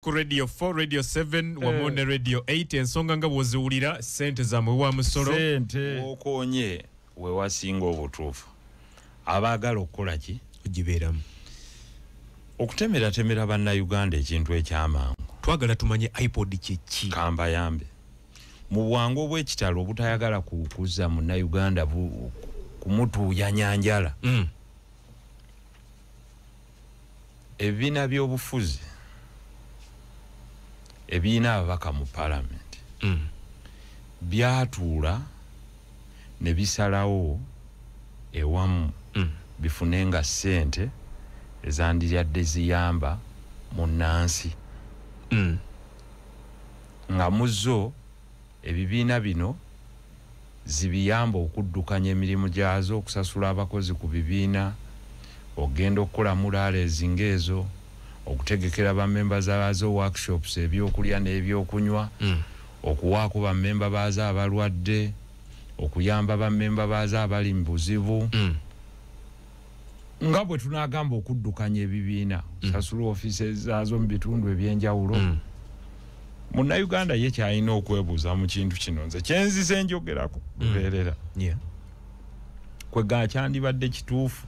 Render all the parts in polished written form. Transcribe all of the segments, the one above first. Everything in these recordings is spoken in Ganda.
ku Radio 4, Radio 7, wamone Radio 8 ensonga nga bwoziwulira sente za mwewa musoro sente okonye we wasinga obutuufu abaagala okukola ki kugibeeramu okutemera bannayuganda ekintu ekyamangu twagala tumanye iPod kyeki kamba yambe mu bwangu obw'ekitalo obutayagala kukuza munnayuganda kumutuuya nyanjala ebibiina by'obufuzi ebiina ababaka mu parliament byatuula ne bisalawo ewamu bifunenga ssente ezandiryadde ziyamba mu nnansi nga muzo ebibiina bino zibiyamba okuddukanya emirimu gyazo okusasula abakozi ku bibiina ogenda okukola mulaala ezingeezo okutegekera bammemba zaazo workshops ebyokulya n'ebyokunywa okuwaako bammemba baazo abalwadde okuyamba bammemba baazo abali mu buzibu nga bwe tunaagamba okuddukanya ebibiina sasula ofiisi zaazo mu bitundu ebyenjawulo munnayuganda ye kyalina okwebuuza mu kintu kino nze kyenzize njogerako lubeerera kwega kyandibadde kituufu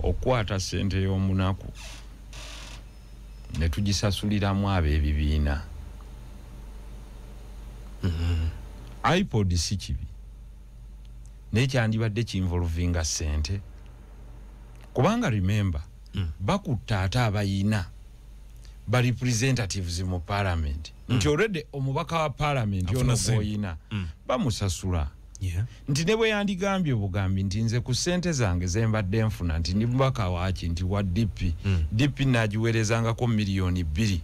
okukwata ssente y'omunaku ne tugisasuliramu ab'ebibiina iPod si kibi naye kyandibadde kinvolvinga ssente kubanga remember bakutta ate abayina ba representatives mu parliament nti already omubaka wa parliament ono boyina bamusasula nti ne bwe yandigambye obugambi nti nze ku ssente zange zembadde nfuna nti ndi mubaka waki nti wa DP nagiwerezangako miliyoni 2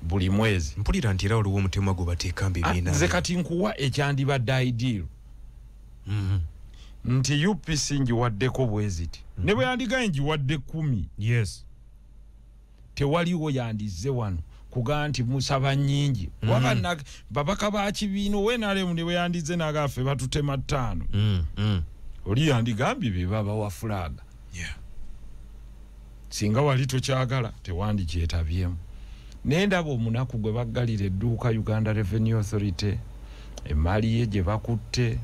buli mwezi mpulira nti era oliwo omutemwa gwe bateeka mbibiina nze kati nkuwa ekyandibadde ideal nti UPC ngiwaddeko bweziti ne bwe yandigaye ngiwadde 10 yes tewaliwo yandize wano kuga nti musaba nyingi wabana babaka ba kibiina wenalemu ne bwe yandize nagafe batutema 5 oli yandigambye bibaba wa flag singa wali tokyagala tewandikyetabyeemu nendaba omunaku gwe baggalira edduuka Uganda Revenue Authority emaali ye gye bakutte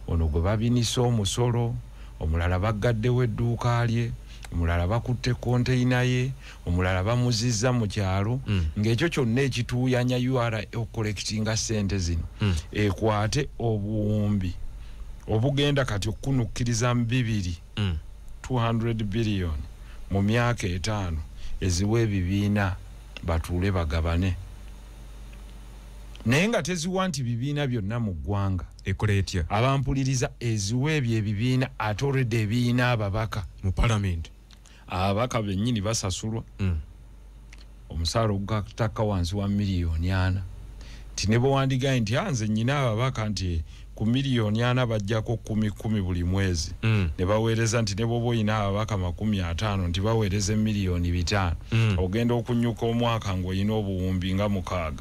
ono gwe babinisa omusolo omulala baggaddewo edduuka lye omulala bakutte konteina ye omulala bamuzizza mu kyalo ng'ekyo kyonna ekituuyanya URA okukolektinga ssente zino ekwate obuwumbi obugenda kati okunukkiriza mu 200 billion mu myaka 5 eziwa ebibiina batuule bagabane naye nga teziwa nti bibiina byonna mu ggwanga ekola etya abampuliriza eziwa ebyo ebibiina ate already ebiina ababaka mu parliament ababaka bennyini basasulwa omusaala ogutaka wansi wa miliyoni 4 ti ne bwe wandigaye nti nze nnyina ababaka nti ku miliyoni 4 bajjako 10 buli mwezi ne baweereza nti ne bwoba oyina ababaka 50 nti baweereze miliyoni 5 ogenda okunyuka omwaka ng'olina obuwumbi nga 6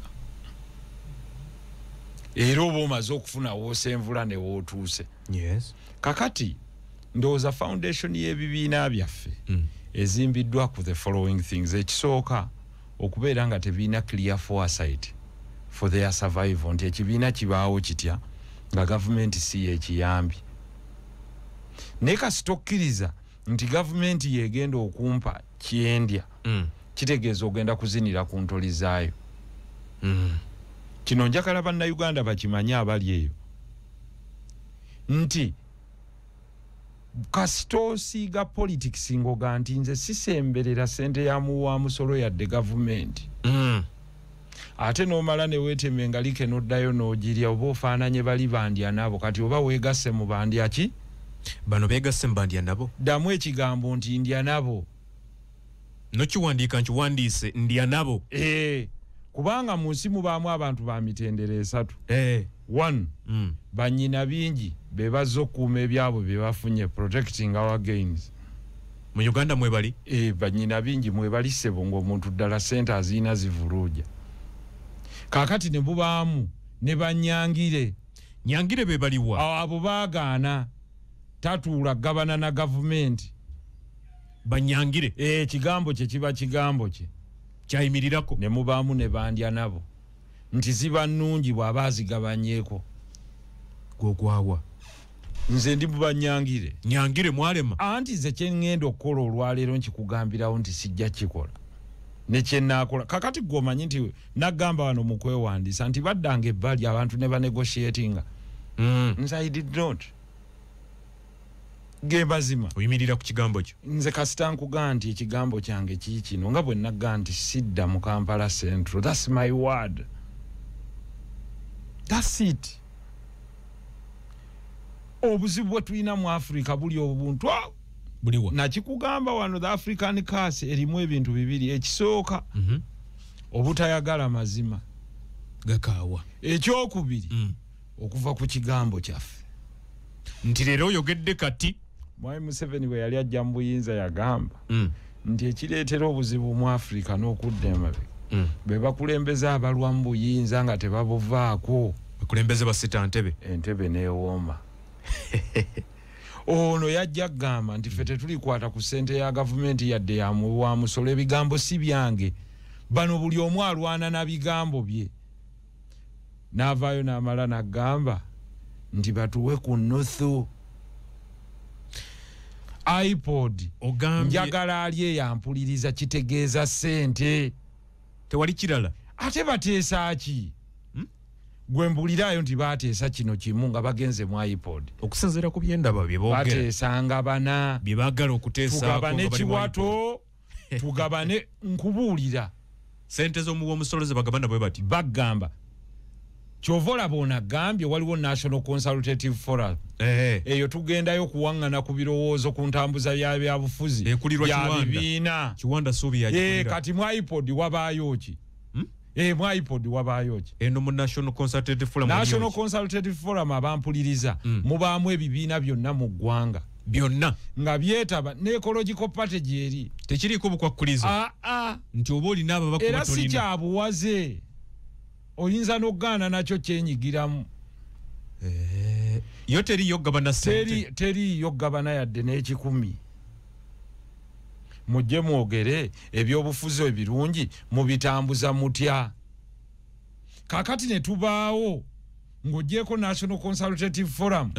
era oba omaze okufuna woosenvula ne wootuuse kakati ndowooza foundation y'ebibiina byaffe ezimbiddwa ku the following things ekisooka okubeera nga tebiina clear foresight for their survival nti ekibiina kibaawo kitya nga gavumenti si yekiyambi naye kasitokkiriza nti gavumenti yegenda okumpa kyendya kitegeeza ogenda kuzinira ku ntoli zaayo kino njakala bannayuganda bakimanye abali eyo nti kasitoosiiga politics ngoga nti nze sisemberera ssente ya muwa musolo yadde gavumenti ate n'omala ne weetema engalike n'oddayo n'ogirya oba ofaananye bali bandya nabo kati oba weegasse mu bandya ki bano beegasse mu bandya nabo ddamu ekigambo nti ndya nabo nokiwandiika nkiwandiise ndya nabo kubanga mu nsi mubaamu abantu ba mitendera 3 1 bannyina bingi be bazze okukuuma ebyabwe bye bafunye protecting our gains mu Uganda mwebali bannyina bingi mwebali ssebo ng'omuntu ddala ssente aziina zivuluuja kaakati ne bubaamu ne banyangire be baliwa abo baagaana tatuula gabana na gavumenti banyangire kigambo kye kiba kigambo kye kyayimirirako ne mubaamu ne bandya nabo nti ziba nnungi bw'aba azigabanyeeko gwogwawa nze ndi mubanyangire nyangire mwalema anti ze kyengenda okukola olwaleero nkikugambirawo nti sijja kikola ne kyenaakola kakati gwomanyi nti nagamba wano mu kwewandiisa nti baddanga ebbali abantu ne banegotiatinga nze I did not gebazima oyimirira ku kigambo kyo nze kasita nkugaa nti ekigambo kyange kiikino nga bwe naggaa nti sidda mu Kampala Central. That's my word. That's it. Obuzibu bwe tulina mu Africa buli obuntu buliwa nakikugamba wano the African curse erimu ebintu bibiri ekisooka obutayagala mazima gakaawa ekyokubiri okuva ku kigambo kyaffe nti leero oyogedde kati Mwai Museveni bwe yali ajja mu buyinza yagamba nti ekireetera obuzibu mu Africa n'okudda emabega be bakulembeza abalwa mu buyinza nga tebabuvaako bakulembeze basita entebe neewooma ono yajja gamba nti ffe tetulikwata ku ssente ya gavumenti yadde wa musolo ebigambo si byange bano buli omu alwana na bigambo bye n'avaayo n'amala n'agamba nti batuwe ku nuthu iPod njagala ali eyampuliriza kitegeeza ssente tewali kirala ate bateesa ki gwe mbulirayo nti bateesa kino kimu nga bagenze mu iPod okusinziira ku byendaba bye boogera bateesanga bana bye baagala okuteesaako tugabane kiwato tugabane nkubuulira ssente z'omuwoomusolo ze bagabana bwe bati bagamba kyova olaba onagambye waliwo National Consultative Forum eyo tugendayo kuwaŋŋana ku birowoozo ku ntambuza ya byabufuzi ya bibiina Kiwanda Suubi yagikulira kati mu iPod wabaayo ki mu iPod wabaayo ki eno mu National Consultative Forum abampuliriza mubaamu ebibiina byonna mu ggwanga byonna nga byetaba ne Ecological Party gyeri tekiriiko bukwakkulizo nti oba olina ababakuba era si kyabuwaze oyinza n'ogaana nakyo kyenyigiramu yo teriyo gabana ssente teriyo gabana yadde n'ekikumi mujje mwogere ebyobufuzi ebirungi mubitambuza mutya kakati ne tubaawo ng'oggyeko National Consultative Forum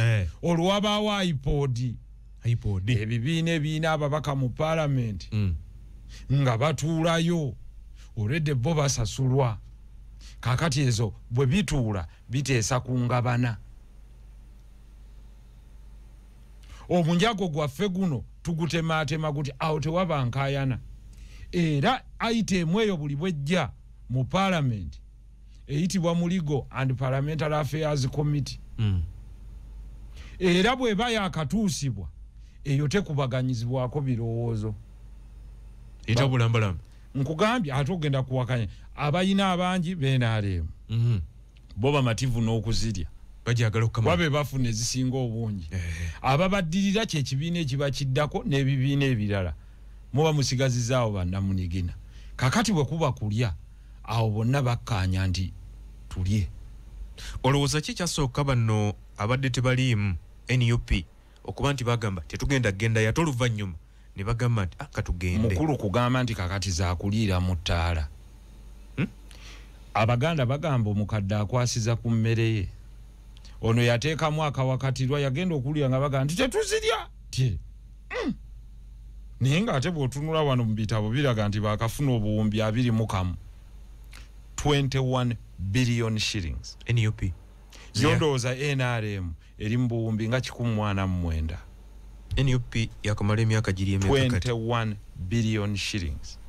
olwabaawo iPod ebibiina ebiina ababaka mu Parliament nga batuulayo olwedde bo basasulwa kakati ezo bwe bituula biteesa ku ngabana omunjago gwaffe guno tugutemaatema guti awo tewaba nkaayana era ayitemu eyo buli bwejja mu Parliament eyitibwa mu Legal and Parliamentary Affairs Committee era bw'eba yakatuusibwa eyo tekubaganyizibwako birowoozo etabulambalamba nkugambye ate ogenda kuwakanya abayina abangi beenaaleemu bo bamativu n'okuzirya bajagala okukama wabe bafuna ezisinga obungi ababaddirira kyekibiina ekiba kiddako n'ebibiina ebirala muba musigazizaawo bannamunigina kakati bwe kuba kulya awo bonna bakkaanya nti tulye olowooza ki kyasooka bano abadde tebaliimu NUP okuba nti bagamba tetugenda genda yato oluvannyuma ne bagamba nti katugende mukulu kugamba nti kakati zaakuliira mu ttaala Abaganda bagamba omukadde akwasiza ku mmere ye ono yateekamu akawakatirwa yagenda okulya nga bagamba nti tetuzirya tye naye ng'ate bw'otunula wano mu bitabo biraga nti baakafuna obuwumbi 21 billion shillings NUP yondooza NRM eri mu buwumbi nga 149 NUP yakamala emyaka giri emyaka 21 billion shillings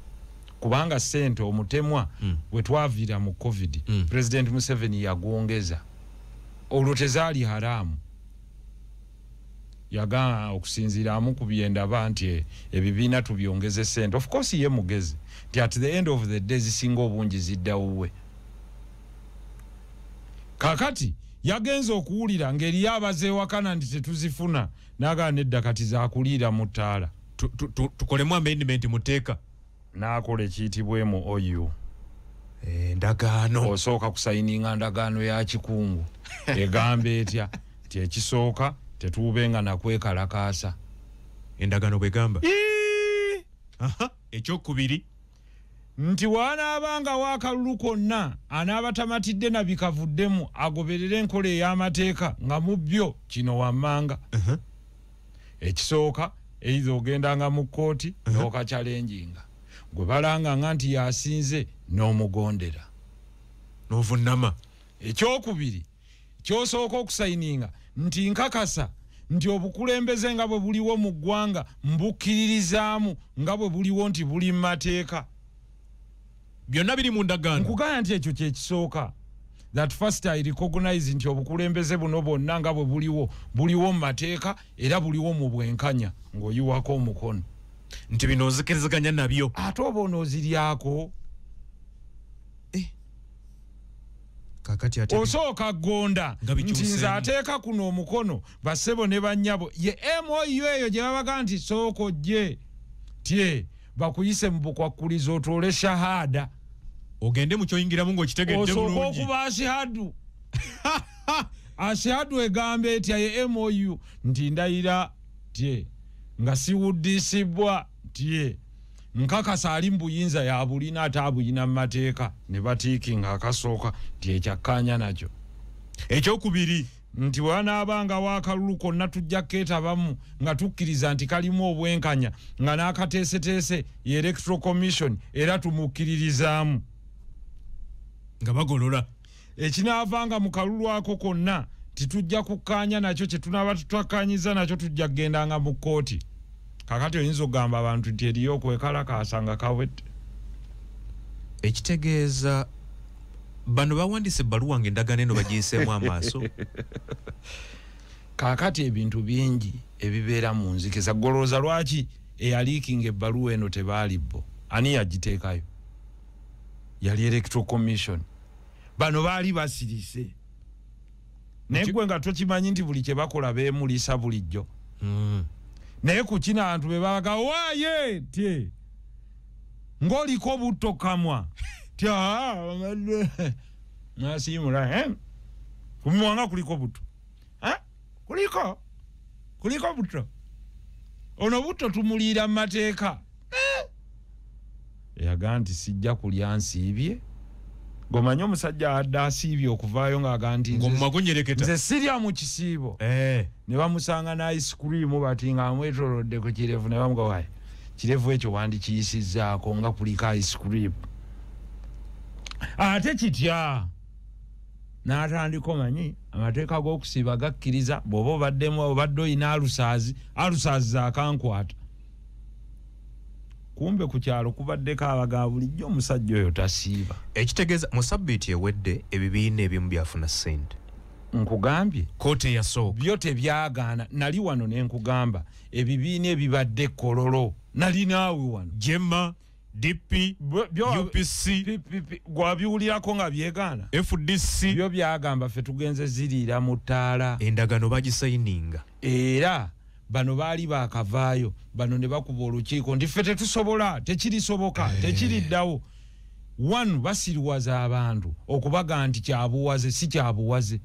kubanga sente omutemwa bwe twaviira mu COVID President Museveni yagwongeza olwo tezaali haramu yagaa okusinziiramu ku byendaba nti ebibiina tubyongeze sente of course ye mugezi nti at the end of the day zisinga obungi ziddawuwe kakati yagenza okuwulira ng'eriyo abazeewakana nti tetuzifuna n'agaa nedda kati zaakuliira mu ttaala tukolemu amendment muteeka n'akola ekiyitibwemu OU endagaano osooka kusayininga ndagaano ya kikungu egamba etya nti ekisooka tetuubenga nakwekalakaasa endagaano bwegamba ekyokubiri nti wanaabanga waakalulu konna anaabatamatidde na bikavuddemu agoberera enkola ey'amateeka nga mu byo kino wammanga. Ekisooka eiza ogendanga mu kkooti n'okakyalenjinga gwe balanganga nti yasinze n'omugondera n'ovunnama. Ekyokubiri kyosooka okusayininga nti nkakasa nti obukulembeze nga bwe buliwo mu ggwanga mbukkiririzaamu nga bwe buliwo nti buli mu mateeka. Byonna biri mu ndagaano. Nkugamba nti ekyo kye kisooka. That first I recognize nti obukulembeze buno bwonna nga bwe buliwo mu mateeka era buliwo mu bwenkanya ng'oyiwako omukono. Nti bino nzikiriziganya nabyo. Ate oba onooziryako. Kakati ate osooka gonda nti nze ateeka kuno omukono bassebo ne bannyabo ye MOU eyo gye babaga nti sooka ojje tye bakuyise mu bukwakkulizo otuole shahada ogende mu kyoyingiramu ng'okitegedde bulungi. Osooka okuba ashihadu. Ashihadu egamba etya ye MOU nti ndayira tye nga siwuddisibwa tye nkakasa ali mu buyinza ya bulina ate abuyina mu mateeka ne batiikinga akasooka nti ekyakkaanya nakyo. Ekyokubiri nti wanaabanga waakalulu konna tujja keetabamu nga tukkiriza nti kalimu obwenkanya nga n'akateeseteese ye Electoral Commission era tumukkiririzaamu nga bagolola. Ekinaavanga mu kalulu ako konna titujja kukkaanya nakyo kye tunaaba tutakkaanyiza nakyo tujja kugendanga mu kkooti. Kakati oyinza okugamba abantu nti eriyo okwekalakaasa nga kawedde. Ekitegeeza bano bawandiise ebbaluwa ng'endagaano eno bagiyiseemu amaaso. Kakati ebintu bingi ebibeera mu nzikiza. Golooza lwaki eyaliikinga ebbaluwa eno tebaali bo? Ani yagiteekayo? Yali Electoral Commission. Bano baali basirise. Naye gwe nga tokimanyi nti buli kye bakola beemulisa bulijjo. Naye ku kino abantu be babaga waaye tye ng'oliko butto kamwa nasiimula kumiwanga kuliko butto kuliko butto ono butto tumuliira mu mateeka. Eyagaa nti sijja kulya nsiibye. Gomanye omusajja adde asiibye okuvaayo ng'agaa nti nze sirya mu kisiibo. Ne bamusanga na ice cream bati nga amwetolodde ku kirevu ne bamuga wayi kirevu ekyo wandikiyisizzaako nga kuliko ice cream. Ate kitya n'atandika omanyi amateeka g'okusiiba gakkiriza bw'oba obaddemu obadde oyina alusaazi zaakankwata. Kumbe ku kyalo kubaddeko abaga bulijjo omusajja oyo tasiiba. Ekitegeeza mu sabbiiti ewedde ebibiina ebimu byafuna ssente. Nkugambye kooti eyasooka byo tebyagaana. Nali wano ne nkugamba ebibiina ebibadde kololo nali naawe wano Jemma DP UPC gwabiwulirako nga byegaana FDC byo byagamba ffe tugenze ziriira mu ttaala endagaano bagisayininga era bano baali baakavaayo bano ne bakuba olukiiko nti ffe tetusobola tekirisoboka tekiriddawo. Wanu basiriwaza abantu okubaga nti kyabuwaze si kyabuwaze.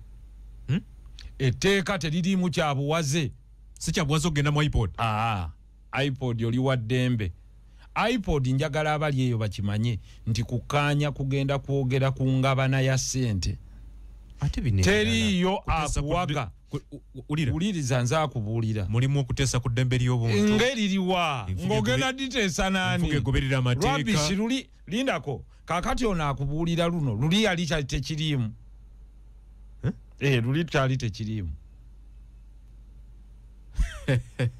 Etteeka teririimu kyabuwaze. Si kyabuwaze okugenda mu iPod. iPod oli wa ddembe. iPod njagala abali eyo bakimanye nti kukkaanya kugenda kwogera ku ngabana ya ssente. Teriiyo akuwaga. Uliriza nze akubuulira. Mulimu okuteesa ku ddembe ly'obuntu. Ng'eririwa ng'ogenda diteesa naani. Nfuga egoberera amateeka. Rubbish luli lindako. Kaakati ono akubuulira luno luli yali kyali tekiriimu. Luli kyali tekiriimu.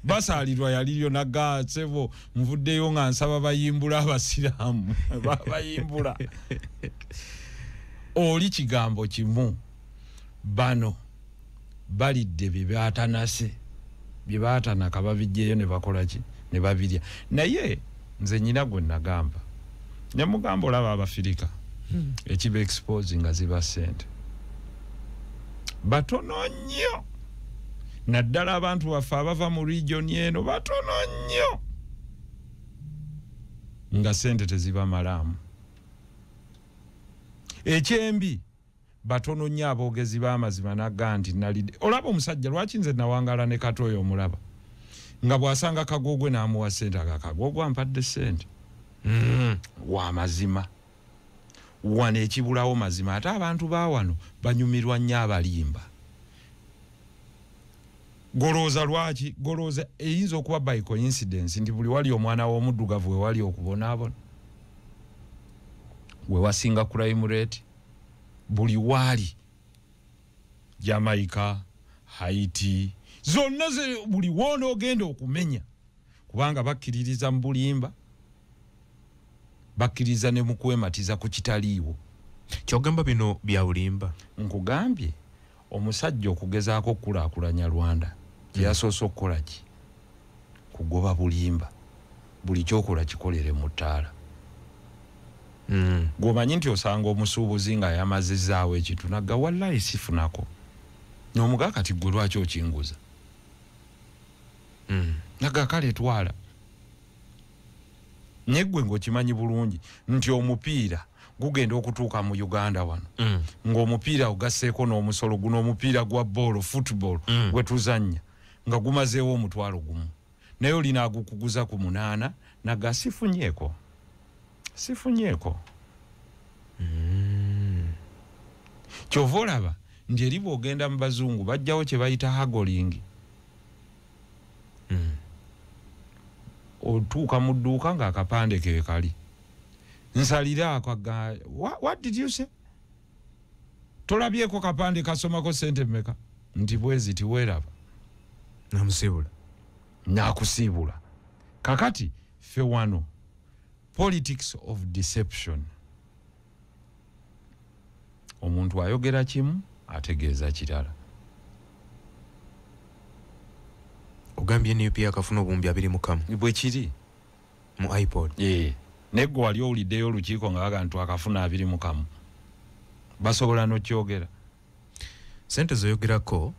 Basaalirwa yaliryo naga sevo nvuddeyo nga nsaba bayimbula abasiraamu bayimbula. Oli kigambo kimu bano balidde bye baatanase bye baatanaka babijjeyo ne bakola ki ne babirya. Naye nze nnyina gwe nagamba ne mugamba olaba Abafirika ekiba expose nga ziba ssente batono nnyo. Naddala abantu baffe abava mu region eno batono nnyo nga ssente tezibamalaamu. Ekyembi batono nnyo aboogezi b'amazima nagga nti nalidde. Olaba omusajja lwaki nze nawangala ne Katoyo omulaba nga bw'asanga Kagoogwe n'amuwa ssente aga Kagoogwe ampadde ssente wa mazima wano ekibulawo mazima ate abantu ba wano banyumirwa nnyo abalimba golooza lwaki golooza eyinza okuba by coincidence nti buli wali omwana w'omuddugavu we wali okubonaabona we wasinga crime rate buli wali Jamaica Haiti zonna buli woona ogenda okumenya kubanga bakkiririza mu bulimba bakkiriza ne mu kwematiza ku kitaliiwo kyogamba bino bya bulimba nkugambye omusajja okugezaako okulaakulanya Rwanda kyeyasoose okukola ki kugoba bulimba buli kyokola kikolere mu ttaala gwomanyi nti osanga omusuubuzi nga yamazizaawo ekintu nagga wallahi sifunako n'omugaa kati gwe lwaki okinguza nagga kale twala neggwe ng'okimanyi bulungi nti omupiira gugenda okutuuka mu Uganda wano ng'omupiira ogasseeko n'omusolo guno omupiira gwa ball football gwe tuzannya nga gumazeewo omutwalo gumu naye olina agukuguza ku 8 nagga sifunyeeko kyova olaba nti eri bw'ogenda mu bazungu bajjawo kye bayita haggling otuuka mu dduuka ng'akapande ke kali nsalira akwaga what did you say tolabyeko kapande kasomako sente mmeka nti bwezi tiweeraba nakusiibula kakati ffe wano politics of deception omuntu ayogera kimu ategeeza kirala ogambye NUP akafuna obuwumbi 21 bwe kiri mu iPod neggo wali owuliddeyo olukiiko nga bagantu akafuna 21 basobola n'okyogera sente zoyogerako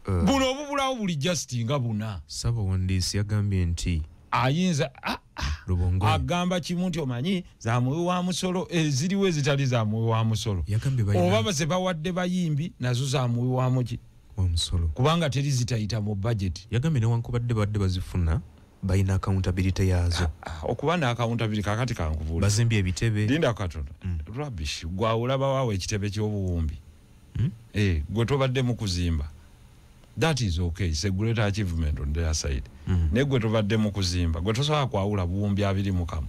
buno obubulawo buli jusiti nga buna Ssaabawandiisi yagambye nti ayinza agamba kimu nti omanyi zamuwi wa musolo eziriwo ezitali zamuwi wa musolo oba ze bawadde bayimbi nazo zamuwi wa muki omusolo kubanga teri zitayita mu budget yagambye newankubadde badde bazifuna balina accountability yazo okuba na accountability kakati kankubuulira bazimbye ebitebe linda katonda rubbish gwawulaba waawe ekitebe ky'obuwumbi gwe tobadde mu kuzimba that is okay it's a great achievement on their side ne gwe tobadde mu kuzimba gwe tosobola kwawula buwumbi 21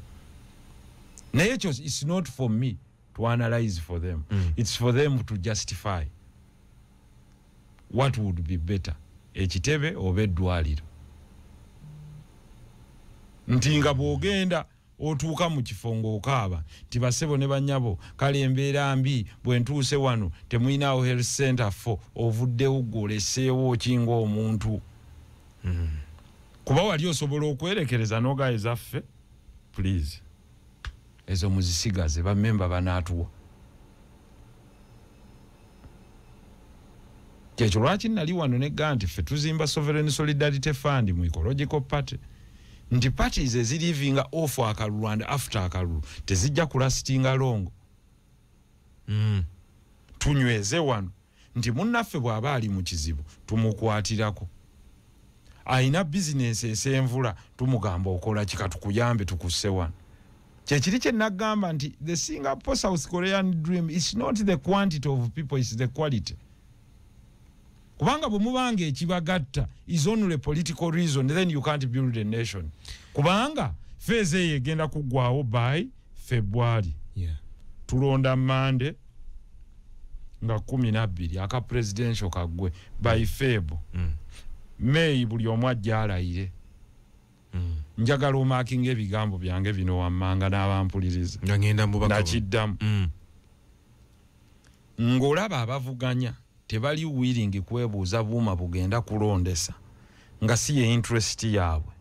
naye ekyo it's not for me to analyze for them it's for them to justify what would be better ekitebe oba eddwaliro nti nga bw'ogenda otuuka mu kifo ng'okaaba nti bassebo ne bannyabo kale embeera mbi bwe ntuuse wano temuyinaawo health center fo ovuddewo gwoleseewo kinga omuntu kuba wali osobola okwerekereza n'ogaye ezaffe please ezo muzisigaze bammemba banaatuwa kyekyo lwaki nali wano negga nti ffe tuzimba sovereign solidarity fund mu ecological party nti parties ezirivinga off akalulu and after akalulu tezijja kulastinga longo tunyweze wano nti munnaffe bw'aba ali mu kizibu tumukwatirako ayina bizinesi esenvula tumugamba okola kika tukuyambe tukusse wano kyekiri kye nagamba nti the Singapore South Korean dream is not the quantity of people, it's the quality. Kubanga bumubanga ekibagatta is only a political reason, then you can't build a nation. Kubanga phase egenda kugwawo by February. Tulonda Monday nga 12 aka presidential kagwe by Feb. May buli omu ajja alayire. Njagala omakinga ebigambo byange bino wammanga n'abampuliriza. Ngenda mubaka. Nakiddamu. Ngolaba abavuganya tebali willing kwebuuza buuma bugenda kulondesa nga si ye interest yaabwe.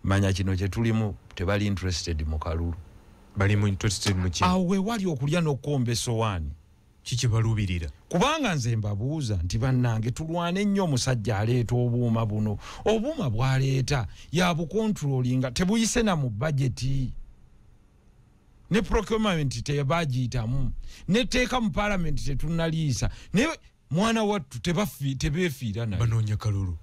Manya kino kye tulimu tebali interested mu kalulu. Bali mu interested mu kino. Awe wali okulya n'okkomba essowaani. Kiki balubirira? Kubanga nze mbabuuza nti bannange tulwane nnyo omusajja aleeta obuuma buno. Obuuma bw'aleeta yabukontrolinga tebuyise na mu bajeti. Ne procurement tebagiyitamu. Ne teeka mu parliament tetunnaliisa. Ne mwana wattu tebeefiira naye. Banoonya kalulu.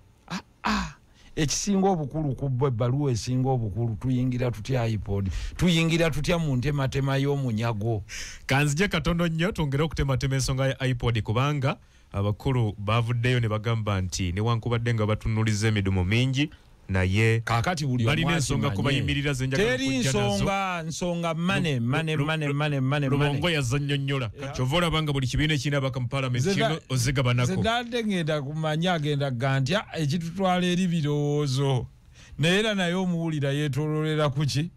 ekisinga obukulu kubba ebbaluwa esinga obukulu tuyingira tutya iPod tuyingira tutya mu ntematema y'omunyago kanzije katono nnyo tongera okutematema ensonga ya iPod kubanga abakulu bavuddeyo ne bagamba nti newankubadde nga batunuliza emidumu mingi naye kakati buli balina ensonga kubayimirira teri nsonga mane Lubongo yazannyonnyola kyovola banga buli kibiina ekirina baka mu parliament kino ozigabanako zedadde ngenda kumanya agenda gantya ekitutwala eri birowoozo naye era naye omuwulira yeetoololera kuki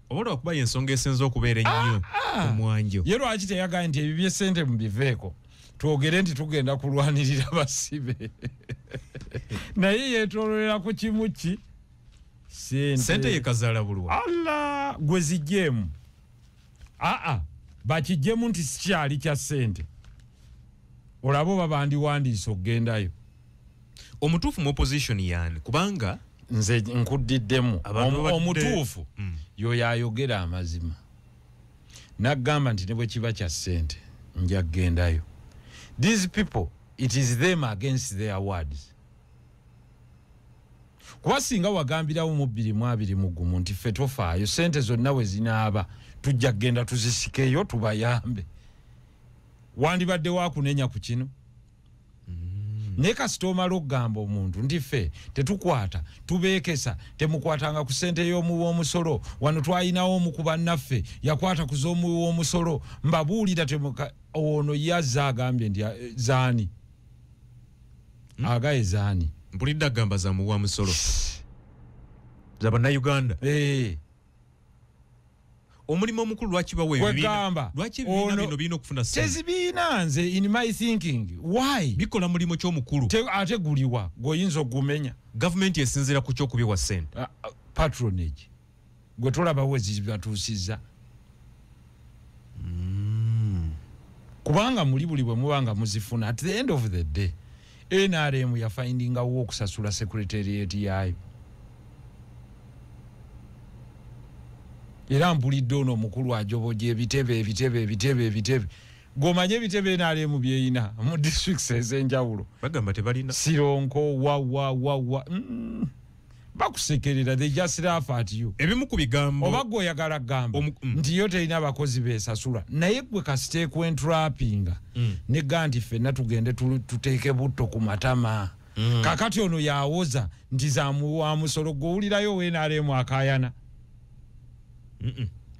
obola okuba y'ensonga esinza okubeera ennyo omwanjo ye lwaki teyagaye nti ebyo by'essente mubiveeko twogere nti tugenda kulwanirira basibe naye yeetoololera ku kimu ki sente yekazaala bulwa alla gwe zijjeemu bakijjemu nti sikyali kya ssente olaba oba bandiwandiise okugendayo omutuufu mu opposition yani kubanga nze nkuddiddemu omutuufu yoyo ayogera amazima n'agamba nti ne bwe kiba kya ssente nja kugendayo. These people, it is them against their words. Kuba singa wagambirawo mu 2020 nti ffe tofaayo ssente zonna we zinaaba tujja kgenda tuzisikeyo tubayambe wandibadde wakunenya ku kino naye kasita omala okugamba omuntu nti ffe tetukwata tubeekesa temukwatanga ku ssente y'omuwoomusolo wano twayinawo omu ku bannaffe yakwata ku z'omuwoomusolo mbabuulira ono yazza agambye nti zaani agaye zaani mpulidde agamba za muwoomusolo za bannayuganda omulimu omukulu lwaki baweebibina lwaki ebibiina bino birina okufuna ssente tezibiina nze in my thinking why bikola mulimu ky'omukulu ate guliwa gweoyinza okugumenya gavumenti esinziira ku kyokubiwa ssente patronage gwe tolabawo ezibatuusizza kubanga muli buli bwe mubanga muzifuna at the end of the day NRM yafindingawo okusasula secretariat yayo era mpulidde ono omukulu ajoboja ebitebe gomanye ebitebe NRM byeyina mu districts ez'enjawulo bagamba tebalina Sironko wa bakusekerera they just laugh at you ebimu ku bigambo oba gwe oyagala gamba nti yo terina abakozi beesasula naye gwe kasiteeku entrapinga ne ganti ffenna tugende tuteeke butto ku matama kakati ono yawoza nti zamuwa musolo gw'owulirayo weenaalemu akayana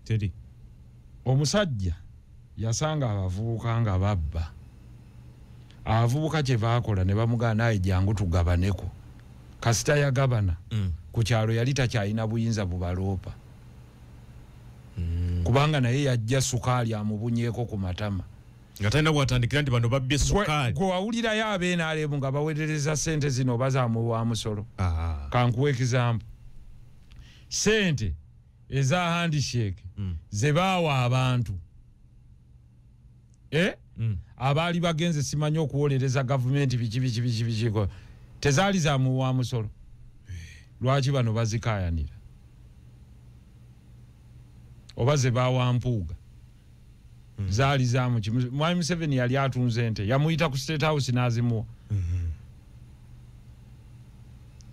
teri omusajja yasanga abavubuka nga babba abavubuka kye baakola ne bamugana naye jangu tugabaneko kasita yagabana ku kyalo yali takyalina buyinza bubaloopa kubanga naye yajja sukaali amubunyeeko ku matama nga talina bwatandikira nti bano babbye sukaali gwe wawulirayo abeenaalemu nga baweerereza ssente zino bazamuwa musolo kankuwa ekizampu ssente eza handshake ze baawa abantu abaali bagenze simanyi okuwolereza gavumenti biki tezaali zamuwa musolo lwaki bano bazikayanira oba ze baawa mpuuga zaali zamu Mwami Museveni yali atunze ente yamuyita ku State House n'azimuwa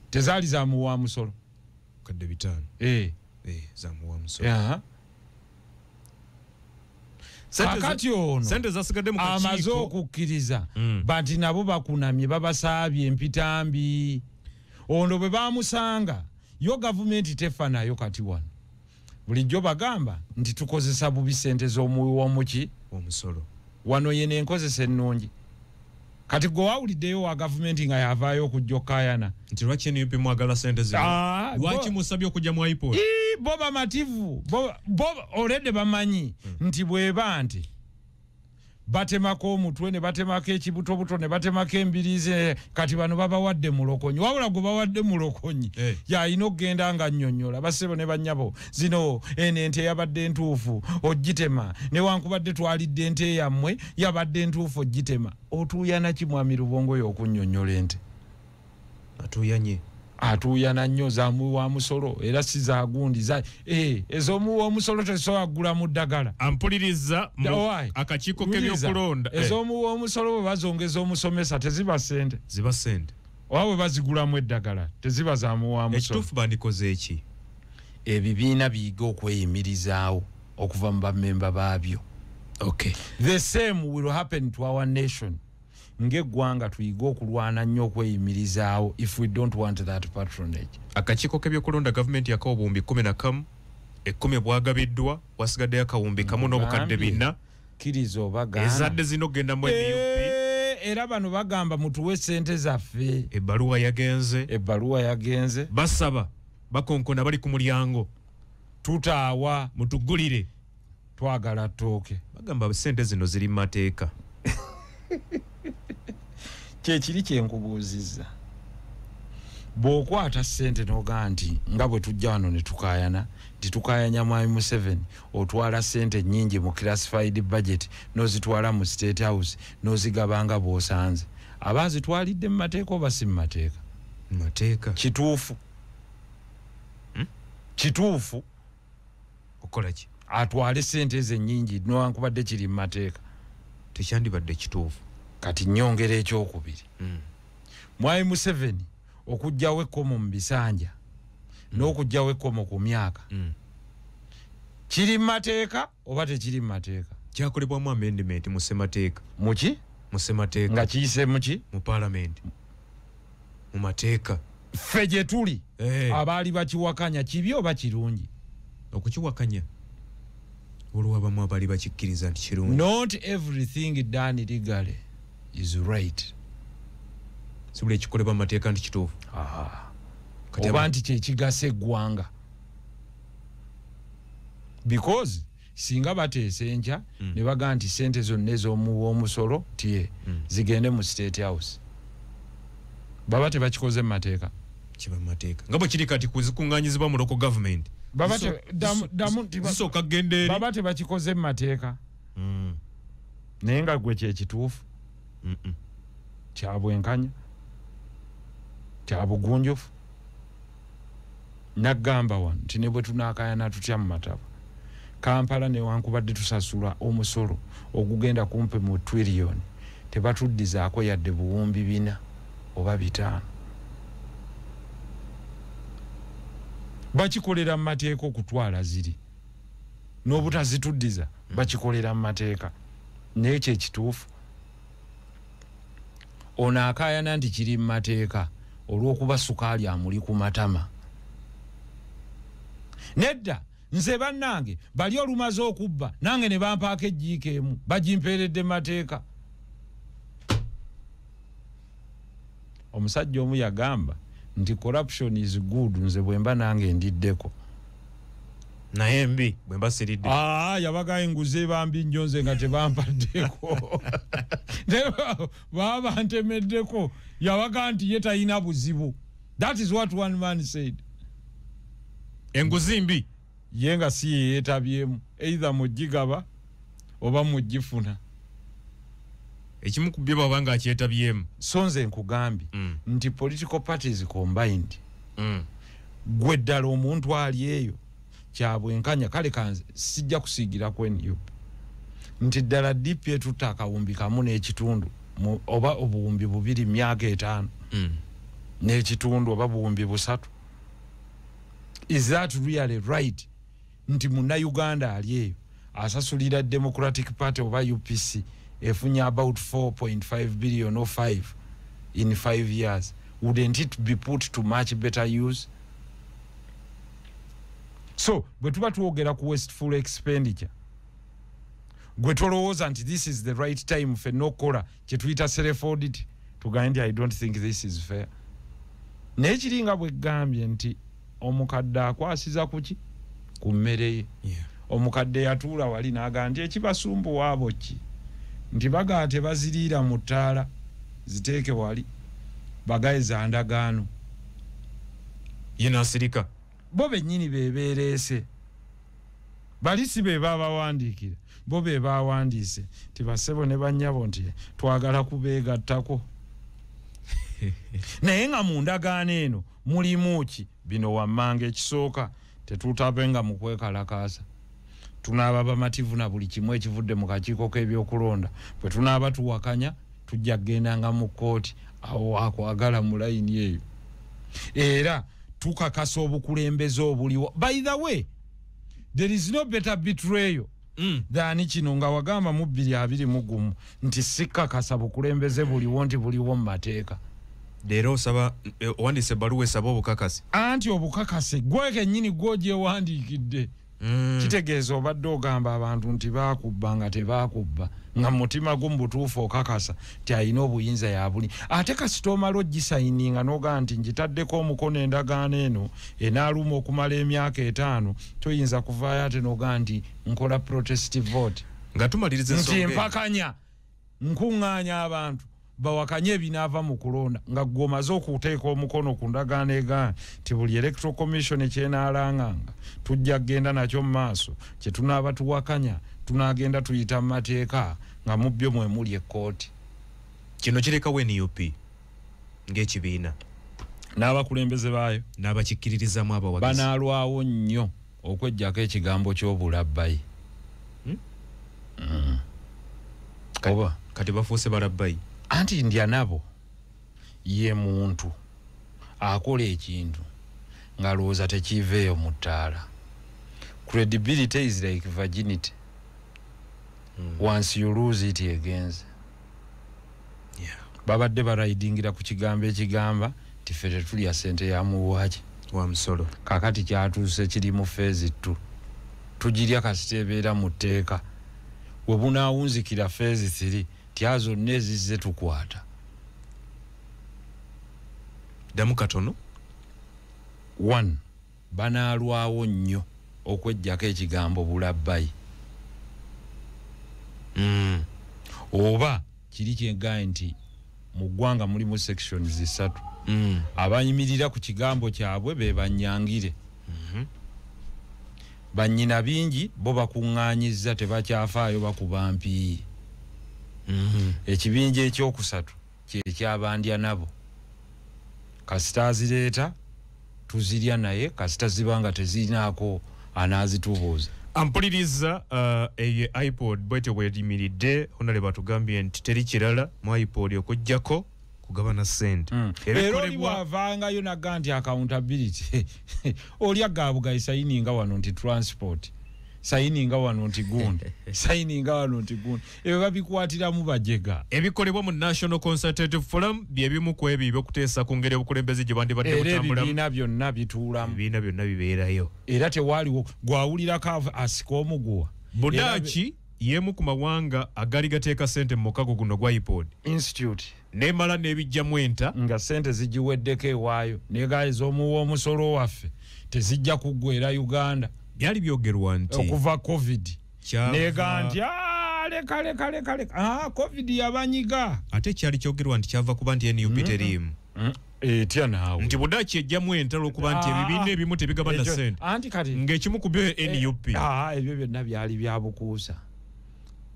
tezaali zamuwa musolo kadde bitaano zamuwa musolo kakati ono sente zasigadde mu kakiiko amaze okukkiriza banti nabo bakunamye babasaabye empitambi ono bwe bamusanga yo gavumenti tefa nayo kati wano bulijjo bagamba nti tukozesa bubi ssente z'omuwomuki omusolo wano yene enkozesa ennungi kati gwe wawuliddeyo wa gavumenti nga yavaayo okujja okayana nti lwaki NUP mwagala ssente zino lwaki musabye okujja mu iPod bo bamativu bo olede bamanyi nti bweba nti batemako omutwe ne batemako ekibutobuto ne batemako embirize kati bano babawadde mulokonyi wabula gwe bawadde mulokonyi yalina okgenda nga nnyonnyola basebo ne bannyabo zino eno ente yabadde entuufu ogitema newankubadde twalidde ente yammwe yabadde entuufu ogitema otuuyana ki Mwami Lubongo y'okunnyonnyola ente atuuyana nnyo zamuwa musolo era si zagundi ez'omuwa omusolo tesobola kugula mu ddagala ampuliriza akakiiko k'ebyokulonda ez'omuwa omusolo bwe bazongeza omusomesa teziba ssente ziba ssente wawe bazigulamu eddagala teziba za muwa musolo ekituufu bandikoze eki ebibiina biyiga okweyimirizaawo okuva mu bamemba baabyo. Okay. The same will happen to our nation. Ng'eggwanga tuyiga okulwana nnyo okweyimirizaawo if we don't want that patronage. Akakiiko k'ebyokulonda gavumenti yakawa obuwumbi 11 10 bwagabiddwa wasigaddeyo akawumbi kamu n'obukadde 4 kkiriza oba gaana ezadde zino genda mu NUP era bano bagamba mutuwe ssente zaffe. ebbaluwa yagenze basaba bakonkona bali ku mulyango tutaawa mutugulire twagala ttooke. bagamba ssente zino ziri mu mateeka. Kyekiri kyenkubuuzizza bw'okwata ssente n'ogaa nti nga bwe tujja wano ne tukaayana titukayanya Mwami Museveni otwala ssente nnyingi mu classified budget n'ozitwala mu State House n'ozigabanga bw'osanze abaazitwalidde mu mateeka oba si mu mateeka? Mateeka. Kituufu okola ki? atwale ssente ze nnyingi newankubadde kiri mu mateeka. Tekyandibadde kituufu. Kati nnyongera ekyokubiri. Mwami Museveni okujjawo ekkomo mu bisanja n'okujjawo ekkomo ku myaka kiri mu mateeka oba tekiri mu mateeka? Kyakolebwamu amendment mu ssemateeka. Muki? Mu ssemateeka. Nga kiyise muki? Mu parliament. Mu mateeka. Ffe gye tuli abaali bakiwakanya kibi oba kirungi? Okukiwakanya olwo abamu abaali bakikkiriza nti kirungi. Not everything done legally is right. Sibula ekikolebwa mu mateeka nti kituufu. Oba nti kyekigasa eggwanga. Because singa bateesa enkya ne bagaa nti ssente zonna ez'omusolo tiye zigende mu State House baba tebakikoze mu mateeka? Kiba mu mateeka nga bwe kiri kati kuzikuŋŋaanyizibwa mu local government zisooka kgenda eri baba tebakikoze mu mateeka. Naye nga gwe kyekituufu kyabwenkanya kyabugunjufu. Naggamba wano nti ne bwe tunaakayana tutya mu mataba Kampala newankubadde tusasula omusolo ogugenda kumpe mu trillion tebatuddizaako yadde buwumbi 4 oba 5. Bakikolera mu mateeka okutwala ziri n'obutazituddiza bakikolera mu mateeka. Naye kyekituufu ono akaayana nti kiri mu mateeka olw'okuba sukaali amuli ku matama. Nedda nze bannange bali olumaze okubba nange ne bampaako ejjiiko emu bagimpeeredde mu mateeka. Omusajja omu yagamba nti corruption is good nze bwemba nange ndiddeko. naye mbi bwemba siridde. Yabaga enguze bambi nnyo nze nga tebampaddeko. Baba ntemeddeko yabaga nti ye talina buzibu. That is what one man said. Enguzi mbi ye nga si ye yeetabyemu either mugigaba oba mugifuna. Ekimu ku bye baba nga akyetabyemu. So nze nkugambye nti political parties combined gwe ddala omuntu ali eyo kyabwenkanya kale kanze sijja kusiigira ku NUP nti ddala DP etutta akawumbi kamu n'ekitundu oba obuwumbi 2 myaka 5 n'ekitundu oba buwumbi 3. Is that really right? Nti Munnayuganda ali eyo asasulira Democratic Party oba UPC efunye about 4.5 billion or 5 in 5 years. Wouldn't it be put to much better use? So, bwe tuba tuwogera ku wasteful expenditure gwe tolowooza nti this is the right time ffe n'okukola kye tuyita self audit tugambe nti I don't think this is fair. Naye kiringa bwe gambye nti omukadde akwasiza kuki ku mmere ye. Omukadde yatuula wali n'agamba nti ekibasumbuwa abo ki nti bagaa tebaziriira mu ttaala ziteeke wali bagaye za ndagaano. Ye n'asirika. Bo bennyini beebeereese bali si be baabawandiikira bo be baawandiise nti bassebo ne bannyabo nti twagala kubeegattako. Naye nga mu ndagaano eno mulimu ki? Bino wammanga ekisooka tetuutabenga mu kwekalakaasa. Tunaaba bamativu na buli kimu ekivudde mu kakiiko k'ebyokulonda bwe tunaaba tuwakanya tujja kgendanga mu kooti awo wakwagala mu layini eyo era tukakasa obukulembeze obuliwo. By the way, there is no better betrayal than kino nga wagamba mu 2021 nti sikakasa bukulembeze buliwo nti buliwo mu mateeka. Leero osaba wandise ebbaluwa esaba obukakasi. Anti obukakase gwe kennyini gw'ogyewandiikidde. Kitegeeza obadde ogamba abantu nti baakubba nga tebaakubba nga mutima gumbutuufu okakasa ti alina obuyinza yabuli. Ate kasita omala ogisayininga n'ogaa nti ngitaddeko omukono endagaano eno enaaluma okumala emyaka 5 toyinza kuvaayo ate n'ogaa nti nkola protestive vote. Nga tumaliriza ensonga nti mpakanya nkuŋŋaanya abantu bawakanye ebinaava mu kulonda nga gwomaze okuteeka omukono ku ndagaano egaana ti buli electoral commission ekyenaalanganga tujja kgenda nakyo mu maaso kye tunaaba tuwakanya tunaagenda tuyita mu mateeka nga mu byo mwe muli ekkooti. Kino kirekawo NUP ng'ekibiina n'abakulembeze baayo n'abakikkiririzaamu abawagizi banaalwawo nnyo okweggyako ekigambo ky'obulabbayi. Oba kati bafuuse balabbayi. Anti ndya nabo ye muntu akola ekintu ngalowooza tekiveeyo mu ttaala. Credibility is like virginity. Once you lose it against. Babadde barayidingira ku kigambo ekigamba ti ffe tetulya ssente ya muwaaki wa musolo. Kakati kyatuuse kiri mu phase 2 tugirya kasita ebeera mu tteeka we bunaawunzikira phase 3 tya zonna ezizze tukwata. Ddamu katono. 1 banaalwawo nnyo okweggyako ekigambo bulabbayi. Oba kiri kyengaye nti mu ggwanga mulimu sections 3 abayimirira ku kigambo kyabwe be banyangire. Bannyina bingi bo bakuŋŋaanyizza tebakyafaayo bakuba mpiiyi. Ekibinja ekyokusatu kyekyabandya nabo kasita azireeta tuzirya naye kasita zibanga tezirinaako anaazitubuuza. Ampuliriza eye iPod bwete weerimiridde onale batugambye nti teri kirala mu iPod okujjako kugabana ssente. Era oli bw'avaangayo nagga nti accountability oli agaabugayi sayininga wano nti transport sayininga wano nti gundi sayininga wano nti gundi ebyo babikwatiramu bajega. Ebikolebwa mu National Consultative Forum byebimu ku ebyo eby'okuteesa ku ngeri obukulembeze gye bandibadde butambulamu. Ebibiina byonna bituulamu. Ebibiina byonna bibeerayo. Era tewaaliwo gwawulirako asika omuguwa. Budaki yemu ku mawanga agali gateeka ssente mu mukago guno gwa iPod Institute nemala n'ebijjamu enta nga ssente zigiweddeko ewaayo negaali z'omuwa omusolo waffe tezijja kuggwera Uganda. Byali byogerwa nti okuva COVID nega nti leka COVID yabanyiga. Ate kyali kyogerwa nti kyava kuba nti NUP teriimu. Etya naawe nti Budaki ejjamu enta olw'okuba nti ebibiina ebimu tebigabana ssente anti kati ng'ekimu ku byo NUP. Ebyo byonna byali bya bukuusa.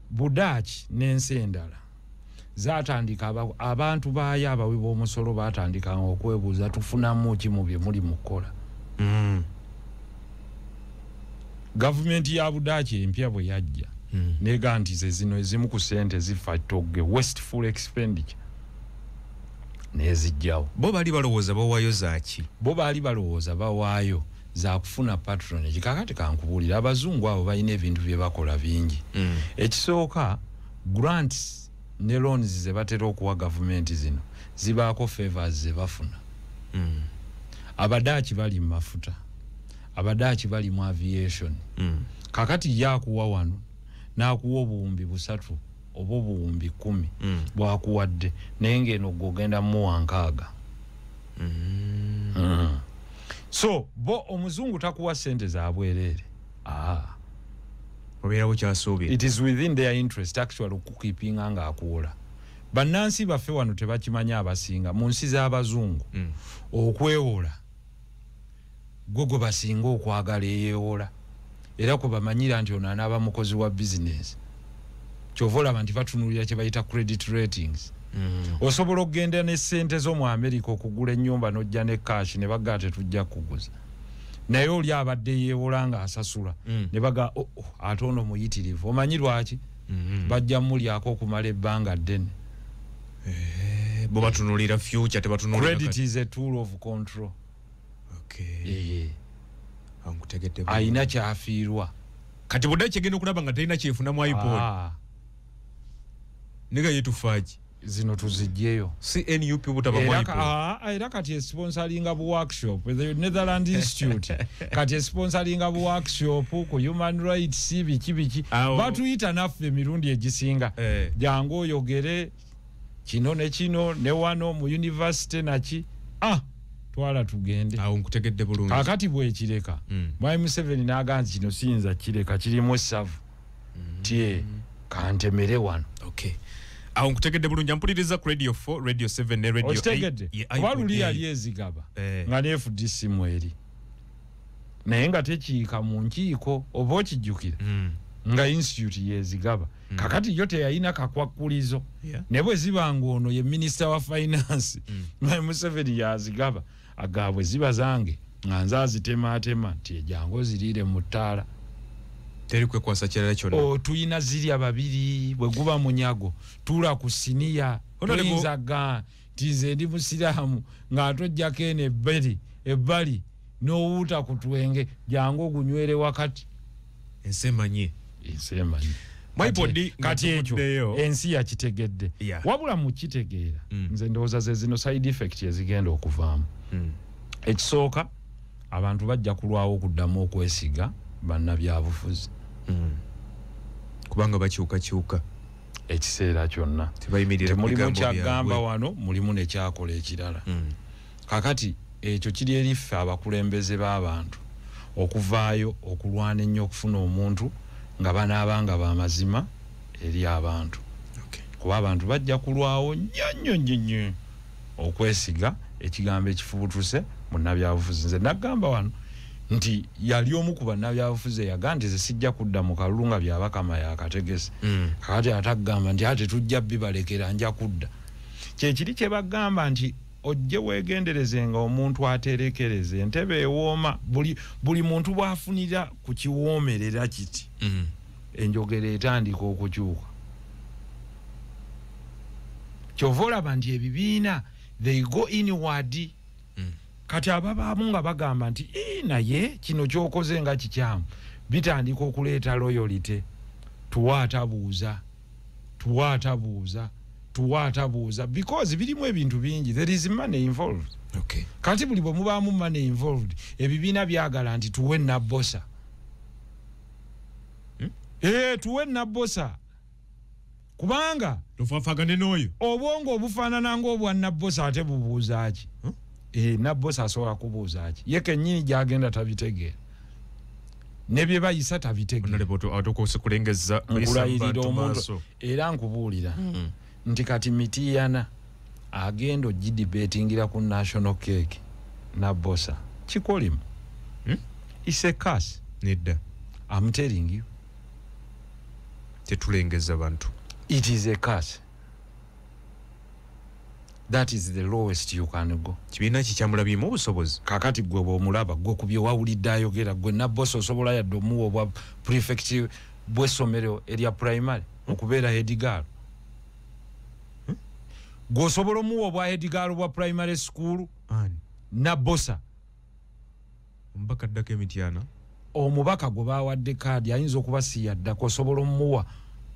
Budaki n'ensi endala zaatandika abantu baayo abawi b'omusolo baatandikanga okwebuuza tufunamu ki mu bye muli mu kukola. Gavumenti ya Budaki empya bwe yajja nega nti ze zino ezimu ku ssente zifa togge wasteful expenditure nezijjawo. Bo baali balowooza bawaayo zaaki? Bo baali balowooza bawaayo za kufuna patronage. Kakati kankubuulira abazungu abo balina ebintu bye bakola bingi. Ekisooka grants ne loans ze batera okuwa gavumenti zino zibaako favors ze bafuna. Abadaaki bali mu mafuta, abadaaki bali mu aviation. Kakati yakuwa wano n'akuwa obuwumbi 3 oba obuwumbi 10 bwakuwadde naye ng'eno gw'ogenda mu 6. So bo omuzungu takuwa ssente za bwereere. Obeerawo kyasuubira. It is within their interest actually okukeepinga ng'akuwola. Bannansi baffe wano tebakimanya abasinga mu nsi z'abazungu okwewola gwe basinga okwagala eyeewola era kwe bamanyira nti ono anaaba mukozi wa bizinesi. Kyova olaba nti batunulira kye bayita credit ratings. Osobola okugenda ne ssente zo mu America okugula ennyumba n'ojja ne cash ne bagaa tetujja kuguza. Naye oli abadde yeewola nga asasula ne bagaa ate ono muyitirivu. Omanyi lwaki? Bajja mulyako okumala ebbanga ddene. Bo batunulira future tebatunulira. Credit is a tool of control. Okay. Angutegedde. Aina kyafiirwa. Kati bodde kyegenda okulaba nga talina kyefuna mu iPod. Niga yetufaji. Zino tuzijjeyo. CNUP butaba mu iPod. Era kati sponsoringa bu workshop with the Netherlands Institute. Kati sponsoringa bu workshop ku human rights biki. Batuyita naffe emirundi egisinga. Jangu oyogere kino ne kino ne wano mu university naki. Twala tugende. Nkutegedde bulungi. Kakati bwe kireka. Mwai 7 naganzi kino siyinza kireka kirimu savu. Tie kantemere wano. Okay. Nkutegedde bulungi mpuliriza ku Radio 4, Radio 7 ne Radio 8. Otegedde. Waluli yali ezigaba. Nga ne FDC mweri. Naye nga tekiika mu nkiiko oba okijjukira. Nga institute yezigaba. Kakati yote yayina kakwakulizo. Ne bwe zibanga ono ye minister wa finance. Mwai 7 yazigaba. Agabwe ziba zange nga nzazitema jango zirire mutala teri kwe kwasa kirala kyonna tuyina ziri ababiri bwe guba munyago tula ku siniya oyinzaga tize ndi musiramu nga atojjako eno ebbali n'owuuta ku twenge jangu ogunywere wakati ensemanyi kati ekyo ensi yakitegedde wabula mu kitegeera nze ndowooza ze zino side effect ezigenda okuvaamu ekisooka abantu bajja kulwawo okuddamu okwesiga bannabyabufuzi kubanga bakyukakyuka ekiseera kyonna temulimu kyagamba wano mulimu nekyakola ekirala kakati ekyo kiri eriffe abakulembeze b'abantu okuvaayo okulwana ennyo okufuna omuntu nga banaabanga bamazima eri abantu kuba abantu bajja kulwawo nnyo okwesiga ekigambo ekifubutuse munnabyabufuzi nze nagamba wano nti yali omu ku bannabyabufuzi eyagamba nti ze sijja kudda mu kalulu nga byabakama yakategese kakati atagamba nti ate tujja bibalekera nja kudda kyekiri kye bagamba nti ojje weegenderezenga omuntu aterekereza entebe ewooma buli muntu bwafunira ku kiwoomerera kiti enjogera etandika okukyuka kyova olaba nti ebibiina they go inward kati ababaamu nga bagamba nti naye kino kyokoze nga kikyamu bitandika okuleeta loyalty tuwaatabuuza because birimu ebintu bingi there is money involved kati buli bwe mubaamu money involved ebibiina byagala nti tuwe nabbosa tuwe nabbosa kubanga tufafagane n'oyo obwongo obufaanana ng'obwa nabbosa ate bubuuza ki nabbosa asobola kubuuza ki ye kennyini gyagenda tabitegeera ne bye bayisa tabitegeera nkulayirira omuntu era nkubuulira nti kati Mityana agenda ogidibetingira ku national cake nabbosa kikolimu is a curse nedda I'm telling you tetulengeza bantu it is a curse that is the lowest you can go kibiina kikyamula bimu obusobozi kakati gwe bw'omulaba gwe ku bye wawulidde ayogera gwe nabbosa osobola yadde omuwa obwa prefect bw'essomero erya primary okubeera headgirl gwe osobola omuwa obwa headgirl bwa primary school nabbosa omubaka addako Mityana omubaka gwe bawadde kaadi ayinza okuba si yaddako osobola omuwa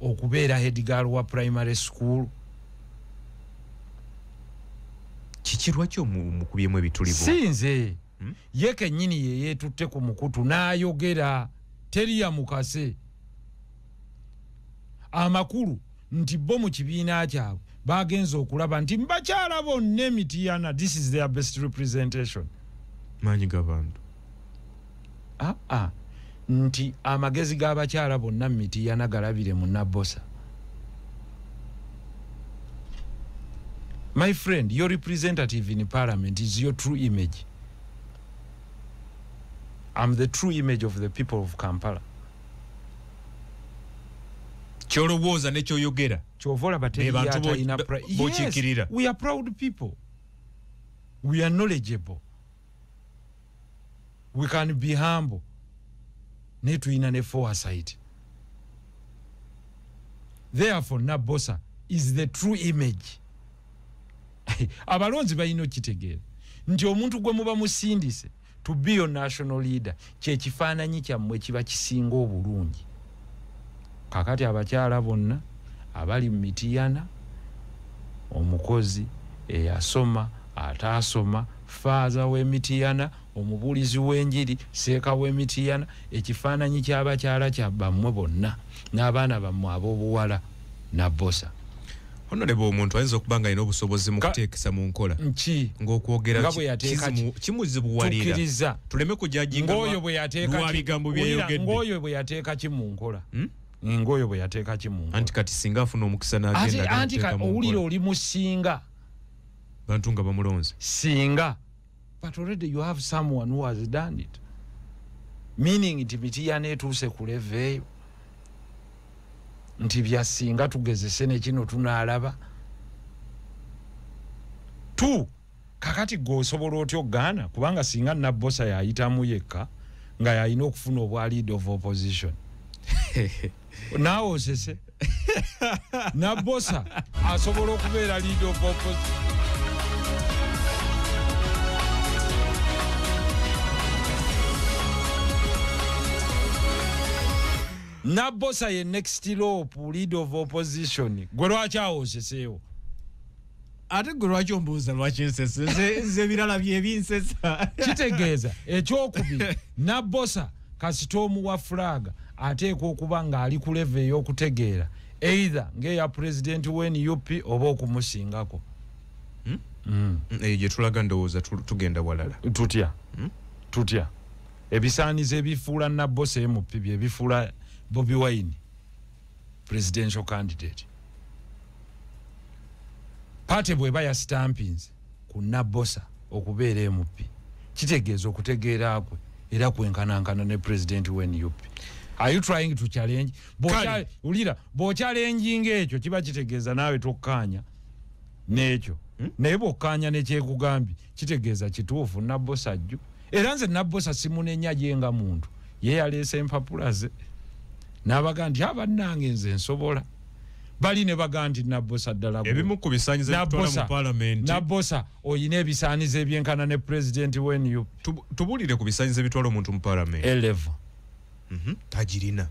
okubeera headgirl wa primary school kikirwakyo mukubyemu ebitulivu sinze ye kennyini ye yeetutte ku mukutu n'ayogera teri ya mukase amakulu nti bo mu kibiina kyabwe bagenza okulaba nti mbakyala bonna Mityana this is their best representation maanyi g'abantu nti amagezi g'abakyala bonna Mityana galabire mu nabbosa. My friend, your representative in parliament is your true image. I'm the true image of the people of Kampala. kyolowooza nekyoyogera kyovola bateyata ina yes, we are proud people. We are knowledgeable. We can be humble. Netu ina ne foresight. Therefore, Nabbosa is the true image abalonzi balina okitegeera nti omuntu gwe muba musindise to be your national leader kyekifaananyi kyammwe kiba kisinga obulungi. Kakati abakyala bonna abali mu Mityana, omukozi eyasoma ataasoma, faaza w'Emityana, omubuulizi w'enjiri, seeka w'Emityana, ekifaananyi ky'abakyala kyabammwe bonna n'abaana bammwe ab'obuwala na bosa. Honorable omuntu ayinza okuba nga alina obusobozi mu kuteekesa mu nkola ng'okwogera kimuzibuwalira tuleme kujajinga lwabigambo byeyogedde ng'oyo bwe yateeka ki mu nkola ng'oyo bwe yateeka ki mu nkola anti kati singa afuna omukisa n'agenda anti owulira oli musinga bantu nga bamulonze singa but already you have someone who has done it, meaning nti Mityana etuuse ku level eyo nti byasinga tugezese ne kino tunaalaba tu. Kakati gwosobola otyo Ghana kubanga singa Nabbosa yayitamu yekka nga yalina okufuna obwa lead of opposition naawe osese Nabbosa asobola okubeera lead of opposition. Nabbosa ye next rope lead of opposition. Gwe lwaki awoseseewo? Ate gwe lwaki ombuuza lwaki nsese nze ebirala byebinsesa kitegeeza ekyokubiri Nabbosa kasita omuwa flag ateekwa okuba ng'ali ku level ey'okutegeera either ng'eya president w'NUP oba okumusingako. Eyo gye tulaga ndowooza tugenda walala tutya ebisaanizo ebifuula Nabbosa MP bye bifuula Bobi Wine presidential candidate. Party bweba ya stampings ku Nabbosa okubeera MP kitegeeza okutegeera kwe era kwenkanankana ne president w'NUP. Are you trying to challenge? Ulira bw'ochallenging ekyo kiba kitegeeza naawe tokkaanya n'ekyo naye bw'okkaanya nekyekugambye kitegeeza kituufu Nabbosa ajju. Era nze Nabbosa simunenya yenga muntu ye yaleese empapula ze n'abaga nti abannange nze nsobola bali ne baga nti Nabbosa ddala ebimu ku bisaanyizo ebitwala mu parliament. Nabbosa oyina ebisaanizo ebyenkana ne president w'NUP. Tubuulire ku bisaanyizo ebitwala omuntu mu parliament. Elevo tagirina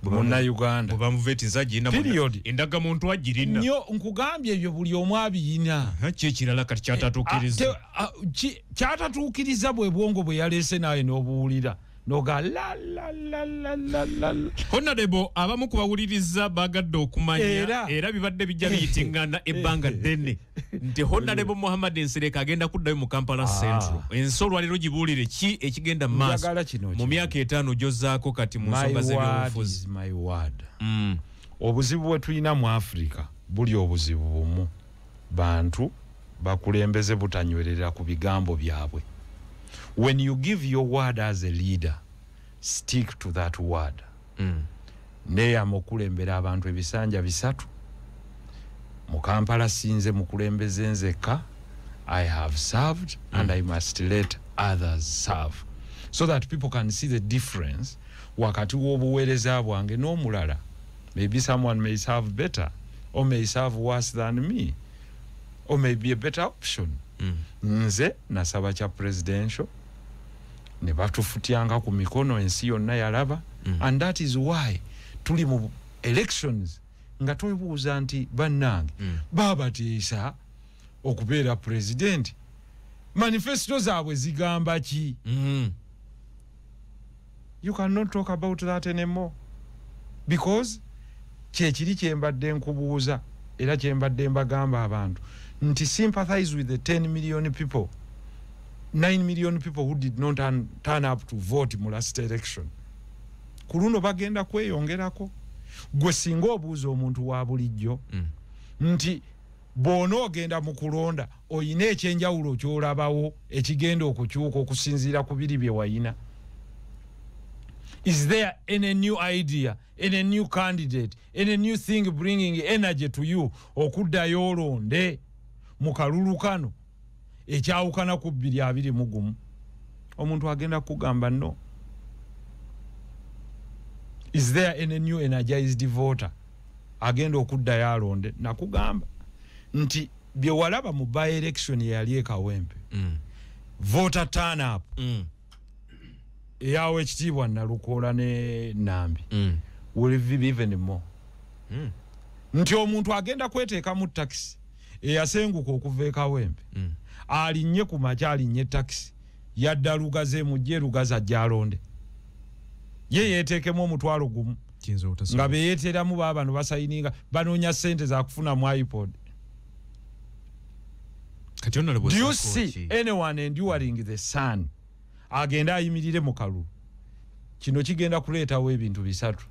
bonna Uganda bwe bamuvetiza agirina endaga muntu agirina nnyo nkugambye ebyo buli omu abiyina. Ki ekirala kati kyatatuukiriza kyatatuukiriza bwe bwongo bwe yaleese nawe n'obuwulira noga la Honorable abamu kubawuliriza bagadde okumanya era bibadde bijja biyitingana ebbanga ddene nti Honorable Muhammad Nsereka agenda kuddayo mu Kampala Central. Ensolo aliro gibuulire ki ekigenda mu maaso mu myaka 5 gyozzaako kati mu nsonga z'ebyobufuzi. My word. Obuzibu bwe tulina mu Africa buli obuzibu bumu bantu bakulembeze butanywerera ku bigambo byabwe. When you give your word as a leader, stick to that word. Neya mukulembera abantu ebisanja bisatu. Mu Kampala sinze mukulembeze nzeka. I have served and I must let others serve. So that people can see the difference wakati w'obuweereza bwange n'omulala. Maybe someone may serve better or may serve worse than me or may be a better option. Nze nasaba kya presidential ne batufutyanga ku mikono ensi yonna yalaba. And that is why tuli mu elections nga twebuuza nti bannange baabatiisa okubeera president manifesto zaabwe zigamba ki? You cannot talk about that anymore because kyekiri kyembadde nkubuuza era kyembadde mbagamba abantu nti sympathize with the 10 million people, 9 million people who did not turn up to vote mu last election. Kuluno bagenda kweyongerako. Gwe singa obuuza omuntu wa bulijjo nti bw'onoogenda mu kulonda oyina ekyenjawulo ky'olabawo ekigenda okukyuka okusinziira ku biri bye wayina. Is there any new idea, any new candidate, any new thing bringing energy to you okuddayo olonde mu kalulu kano ekyawukana ku 221? Omuntu agenda kugamba no. Is there any new energized voter agenda okuddayo alonde? Nakugamba nti bye walaba mu by election yali e Kawempe voter turn up yawe ekitiibwa Nalukoola ne Nambi will be even more nti omuntu agenda kweteeka mu taxi eyasenguka okuva e Kawempe alinnye ku makya alinnye taxi yadda Lugaze mujje Lugaza jalonde ye yeteekemu omutwalo gumu nga beyeeteramu baabano basayininga banoonya ssente za kufuna mu iPod. Do you see anyone enduring the sun agenda ayimirire mu kalulu? Kino kigenda kuleetawo ebintu bisatu.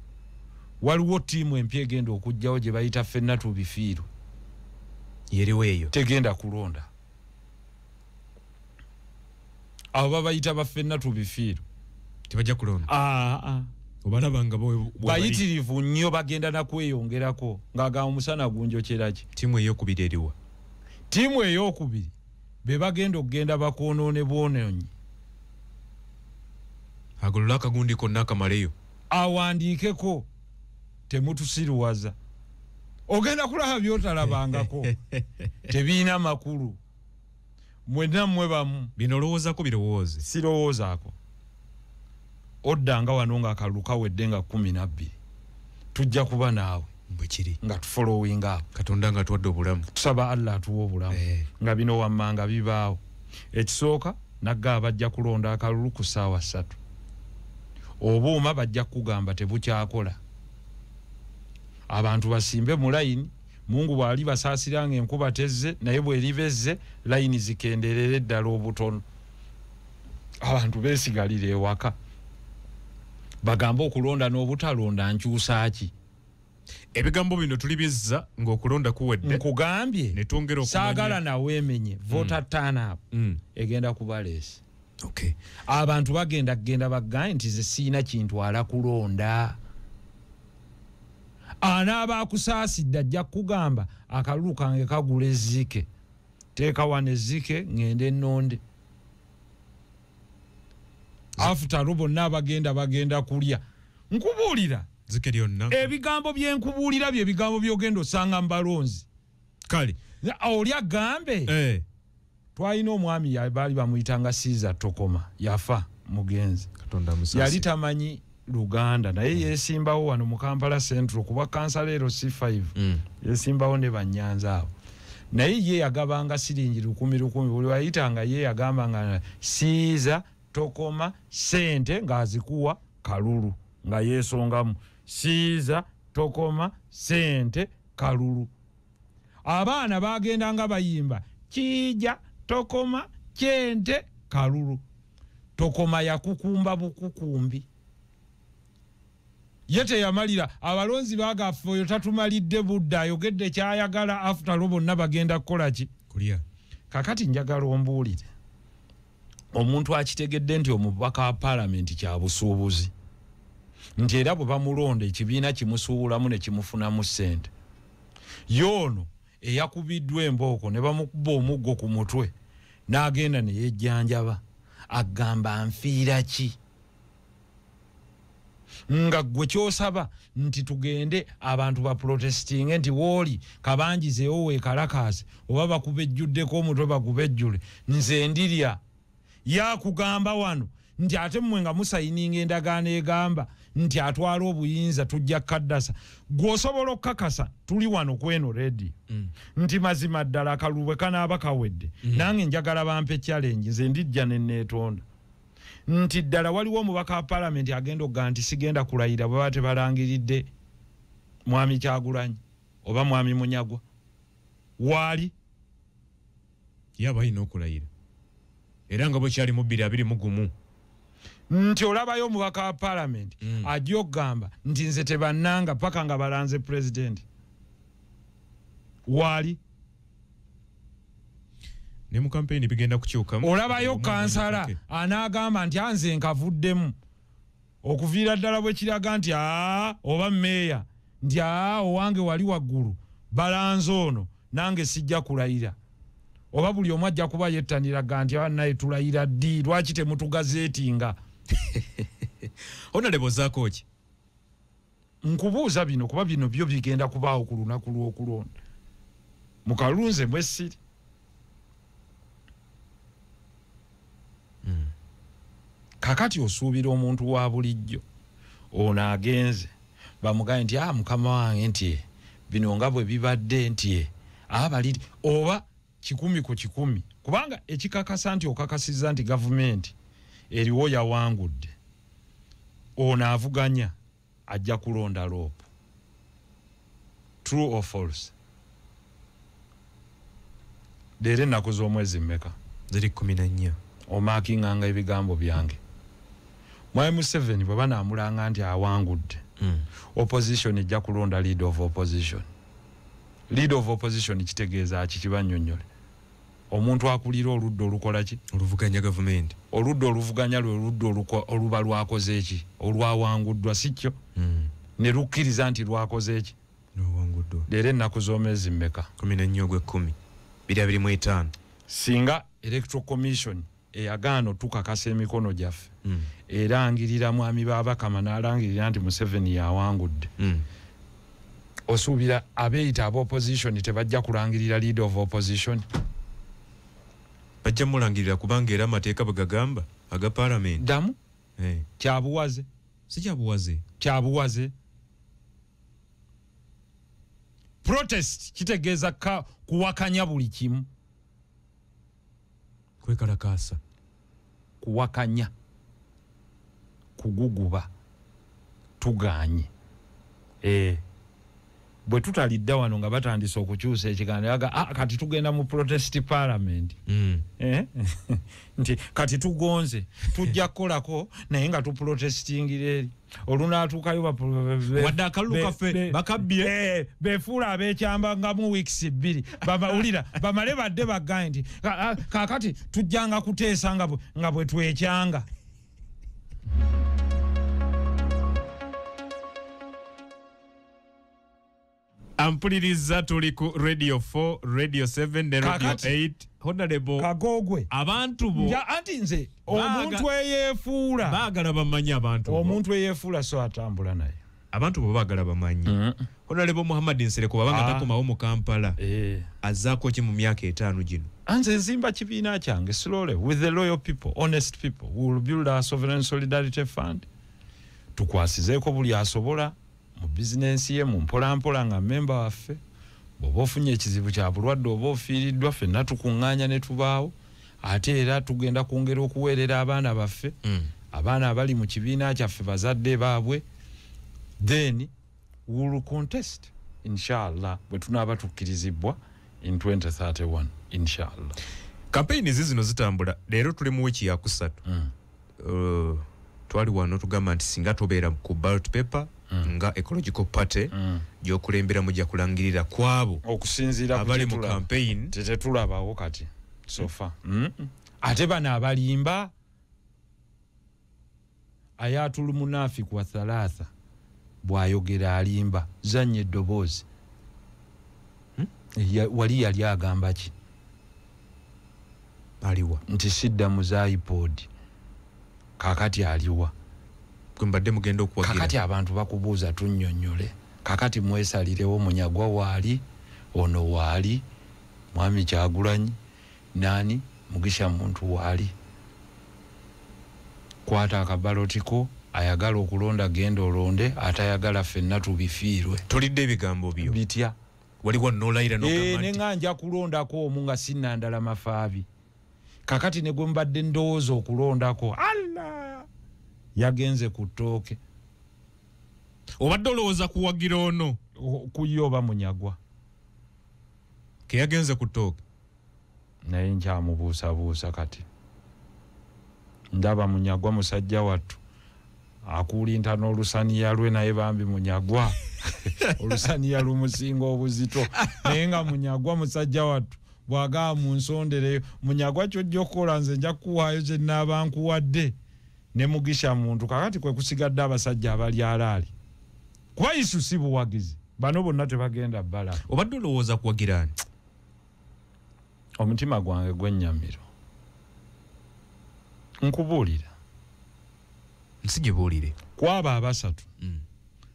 Waliwo tiimu empya egenda okujjawo gye bayita ffenna tubifiirwe. Yeriwo eyo tegenda kulonda. Abo babayita baffenna tubifiirwe tebajja kulonda. Obalabanga bayitirivu nnyo bagenda nakweyongerako ng'agamba omusana gunjokyera ki. Tiimu ey'okubiri eriwa? Tiimu ey'okubiri be bagenda okugenda bakoonoone bwonoonyi. Agolola akagundi konna akamaleyo. Awandiikeko temutusiruwaza. Ogenda kulaba byotalabangako. Tebiina makulu. Mwenna mmwe bamu. Bino olowoozako birowooze. Sirowoozaako. Oddanga wano nga akalulu kawedde nga 12. Tujja kuba naawe. Bwe kiri. Nga tufollowing up. Katonda nga tuwadde obulamu. Tusaba Allah atuwa obulamu. Nga bino wammanga bibaawo. Ekisooka nagga bajja kulonda akalulu ku ssaawa 3. Obuuma bajja kugamba tebukyakola. Abantu basimbe mu layini. Mungu bwali basaasiranga enkuba tezze naye bw'eribezze layini zikenderere ddala obutono. Abantu beesigalire ewaka. Bagamba okulonda n'obutalonda nkyusa ki? Ebigambo bino tulibizza ng'okulonda kuwedde. Nkugambye netwongera okumanya. Saagala naweemenye voter turn up egenda kubaleesa. Okay. Abantu bagenda baggaye nti ze siina kintwala kulonda. Anaaba akusaasidde ajja kugamba akalulu kange kagula ezzike. Teeka wano ezzike ngende ennonde. After bonna bagenda kulya. Nkubuulira. Zike lyonna. Ebigambo bye nkubuulira bye bigambo by'ogenda osanga mbalonzi. Kale. Oli agambe. Twalina omwami baali bamuyitanga Caesar Tokoma. Yafa mugenzi. Katonda musasi. Yali tamanyi Luganda naye yesimbawo wano mu Kampala Central kuba kansalero C5. Yesimbawo ne Banyanza abo. Naye ye yagabanga siringi 10,000 buli wayitanga ye yagambanga Caesar Tokoma sente ngazikuwa kalulu nga yesongamu. Caesar Tokoma sente kalulu. Abaana bagenda nga bayimba Kijja Tokoma kyente kalulu. Tokoma yakukumba bukukumbi. Yete yamalira abalonzi bagaffe oyo tatumalidde budda ayogedde kyayagala after bonna bagenda kukola ki? Kulya. Kakati njagala ombuulire. Omuntu akitegedde nti omubaka wa parliament kya busuubuzi. Nti era bwe bamulonda ekibiina kimusuubulamu ne kimufunamu ssente. Yoono eyakubiddwa embooko ne bamukuba omuggo ku mutwe n'agenda ne yejjanjaba agamba nfiira ki? Nga gwe kyosaba nti tugende abantu ba protesting nti wooli kabangizeewo weekalakaase oba bakubejjuddeko omutwe bagubejjule nze ndirya. Yakugamba wano nti ate mmwe nga musayininga endagaano egamba nti atwala obuyinza tujja kaddasa. Gw'osobola okukakasa tuli wano kweno ready. Nti mazima ddala akalulu bwe kanaaba kawedde. Nange njagala bampe challenge nze ndijja ne neetonda. Nti ddala waliwo omubaka wa parliament agenda okugaa nti sigenda kulayira bwe baba tebalangiridde mwami Kyagulanyi oba mwami Munyagwa. Waali? Yaba alina okulayira. Era nga bwe kyali mu 2021. Nti olabayo omubaka wa parliament ajja okugamba nti nze tebannanga paka nga balanze president. Waali? Ne mu campaign bigenda kukyukamu. Olabayo kansala anaagamba nti anze nkavuddemu okuviira ddala bwe kiraga nti oba mmeeya nti owange wali waggulu balanze ono nange sijja kulayira. Oba buli omu ajja kuba yettaniraga nti naye tulayira ddi lwaki temutugazeetinga. Honorable zaako ki? Nkubuuza bino kuba bino byo bigenda kubaawo ku lunaku lw'okulonda. mukalunze mwesiri kakati osuubira omuntu wa bulijjo ono agenze bamugaye nti mukama wange nti bino nga bwe bibadde nti abaliri oba 100 ku 100 kubanga ekikakasa nti okakasiza nti gavumenti eriwo yawangudde ono avuganya ajja kulonda loopu. True or false? Leero ennaku z'omwezi mmeka? Ziri 14. Omaakinganga ebigambo byange. Mwai Museveni bwe banaamulanga nti awangudde. Opposition ejja kulonda leader of opposition. Leader of opposition kitegeeza ki kibannyonnyole? Omuntu akulira oludda olukola ki? Oluvuganya gavumenti. Oludda oluvuganya lwe oludda oluba lwakoze eki? Olwawanguddwa si kyo? Ne lukkiriza nti lwakoze eki? Lwawanguddwa. Leero ennaku z'omwezi mmeka? 14 ogw'ekkumi. 2025. Singa Electoral Commission eyagaano tukakasa emikono gyaffe erangirira mwami Babakama n'alangirira nti Museveni yawangudde. Osuubira abeeyita ab'opposition tebajja kulangirira leader of opposition? Bajja mulangirira kubanga era amateeka bagagamba aga parliament. Damu? Kyabuwaze. Si kyabuwaze. Kyabuwaze. Protest kitegeeza kuwakanya buli kimu. Kwekalakaasa. Kuwakanya. Kuguguba. Tuganye. Bwe tutalidda wano nga batandise okukyusa ekiganiro kati tugenda mu protest parliament. Nti kati tugonze tujja kukolako naye nga tuprotestingira eri olunaatuukayo wadde akalulu kaffe bakabbye befuula abeekyamba nga mu weeks 2 bamawulira bamale badde baggaye nti kaakati tujjanga kuteesa nga bwe twekyanga. Ampuliriza tuli ku Radio 4, Radio 7 ne Radio 8. Honorable Kagogwe abantu bo anti nze omuntu eyeefuula baagala bamanyi abantu omuntu eyeefuula so atambula naye abantu bo baagala bamanyi. Honorable Muhammad Nsereko babanga takomawo mu Kampala azaako ki mu myaka 5 gino. Anze nzimba kibiina kyange slowly with the loyal people, honest people who will build our sovereign solidarity fund. Tukwasizeeko buli asobola mu business ye mu mpolampola nga member waffe bw'oba ofunye ekizibu kya bulwadde oba ofiiriddwa ffenna tukuŋŋaanya ne tubaawo ate era tugenda kwongera okuweerera abaana baffe abaana abali mu kibiina kyaffe bazadde baabwe then we will contest inshallah bwe tunaaba tukkirizibwa in 2031 inshallah. Campaign zino zitambula leero tuli mu wiki ya kusatu. Twali wano tugamba nti singa tobeera ku ballot paper nga ecological party gyokulembera mujja kulangirira kwabo okusinziira abali mu campaign tetulabawo kati sofa. Ate bano abalimba ayatul munafiq wa thalatha bwayogera alimba zanye eddoboozi wali yali agamba ki aliwa nti sidda mu iPod kakati aliwa kwembadde mugenda okuwagira kakati abantu bakubuuza tunnyonnyole kakati mwesalirewo Munyagwa waali ono waali Mwami Kyagulanyi nani Mugisha muntu waali kwata akabalotiko ayagala okulonda genda olonde atayagala ffenna tubifiirwe. Tolidde ebigambo byo bitya waliwo nolayira n'ogamba nti nenga nja kulondako omu nga sinnandala mafaabi kakati ne gwe mbadde ndowooza okulondako Allah yagenze ku ttooke. Obadde olowooza kuwagira ono kuyoba Munyagwa ke yagenze ku ttooke naye nkyamubuusabuusa kati ndaba Munyagwa musajja wattu akulinta n'olusaniya lwe naye bambi Munyagwa olusaniya lumusinga obuzito naye nga Munyagwa musajja wattu bwagaa mu nsondereyo Munyagwa kyojja okukola nze nja kuwaayo kye nnaaba nkuwadde ne Mugisha muntu kakati kwe kusigadde abasajja abali alaali kuba Isu si buwagizi bano bonna tebagenda bbala. Obadde olowooza kuwagira ani? Omutima gwange gwennyamiro nkubuulira nsigibuulire kwaba abasatu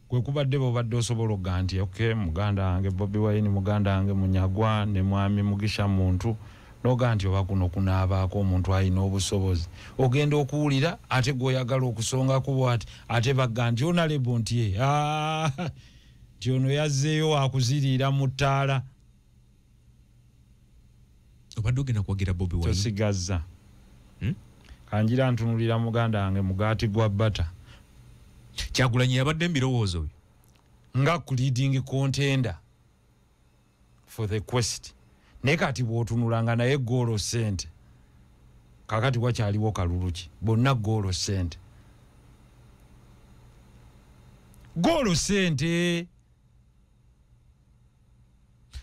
kwe kubadde bobadde osobola oganti okay muganda wange Bobi Wine muganda wange Munyagwa ne mwami Mugisha muntu noganti oba kuno kunaabaako omuntu alina obusobozi ogenda okuwulira ate goyagala okusonga ku ate baganti onalebo nti tiono yazzeeyo akuziriira mu ttaala obadde ogenda kwagira Bobi Wine tosigazza kanjira ntunulira muganda wange mugaati gwa bata Kyagulanyi yabadde mbirowoozo nga ku leading contender for the quest nekati bwotunulanga naye golo sente kakati wakyaliwo kaluluki bonna golo sente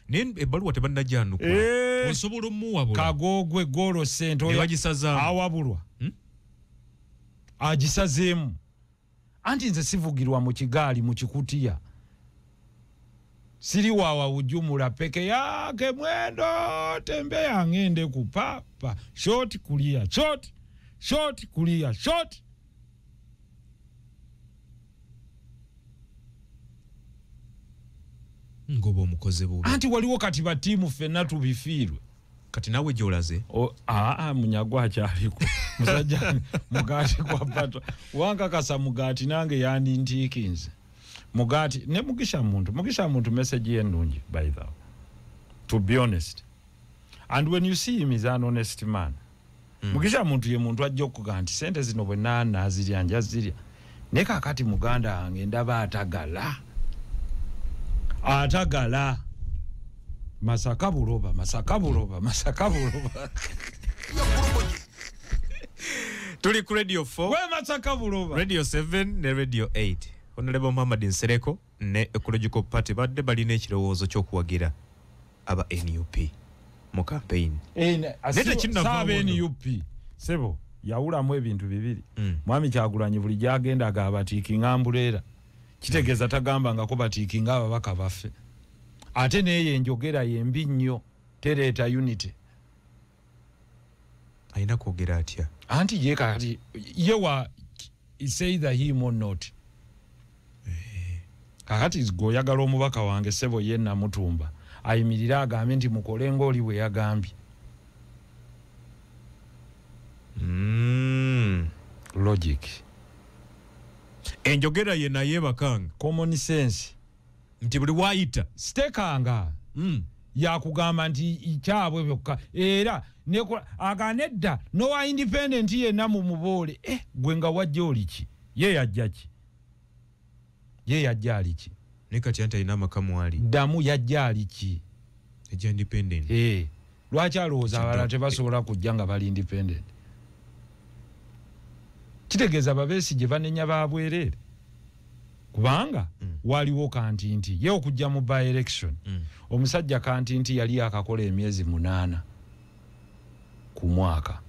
nen ebbaluwa tebannajjanuka osobola omuwabula kagogwe golo sente oyagisazaamu awabulwa agisazeemu anti nze sivugirwa mu kigaali mu kikutiya siri wawa ujumula peke yake mwendo tembea ngende kupapa short kulia short kulia short ngobo omukoze bubi anti waliwo kati ba timu fenna tubifiirwe kati nawe gyolaze Munyagwa akyaliko musajja mugaati kwa pato wankakasa mugaati nange yandintiikinze Mugati ne Mugisha muntu message yenungi by the way to be honest and when you see him is an honest man Mugisha muntu ye muntu ajja okuganti sente zino bwe nana zirya zirya ne kakati muganda wange ndaba atagala masaka buloba tuli ku Radio 4 we masaka buloba Radio 7 ne Radio 8 Honorable Muhammad Nsereko ne Ecological Party badde balina ekirowoozo ky'okuwagira aba NUP mu campaign. Nete kinnaaba NUP sebo yawulamu ebintu bibiri. Mwami Kyagulanyi buli gyagenda agabatiikinga ambuleera. Kitegeeza tagamba nga ko batiikinga ababaka baffe. Ate neye enjogera yembi nnyo tereeta unity. Aina kwogera atya? Anti ye kati yewa is either him or not. Kakati goyagala omubaka wange sebo yenna mutumba ayimirira agambe nti mukole ng'oli bwe yagambye. Logic. Enjogera ye naye bakanga common sense nti buli waayita stekanga yakugamba nti ikyabwe byokka era aganedda nowa independent yenna mu muboole gwe nga wajja oli ki ye yajja ki ye yajja ali ki ne kati anta ina makamu ali damu yajja ali ki ejja independent lwaki alowooza abalala tebasobola kujja nga bali independent kitegeeza Babesigye banenya babwereere kubanga waliwo kantinti ye okujja mu by election omusajja kantinti yali akakola emyezi 8 ku mwaka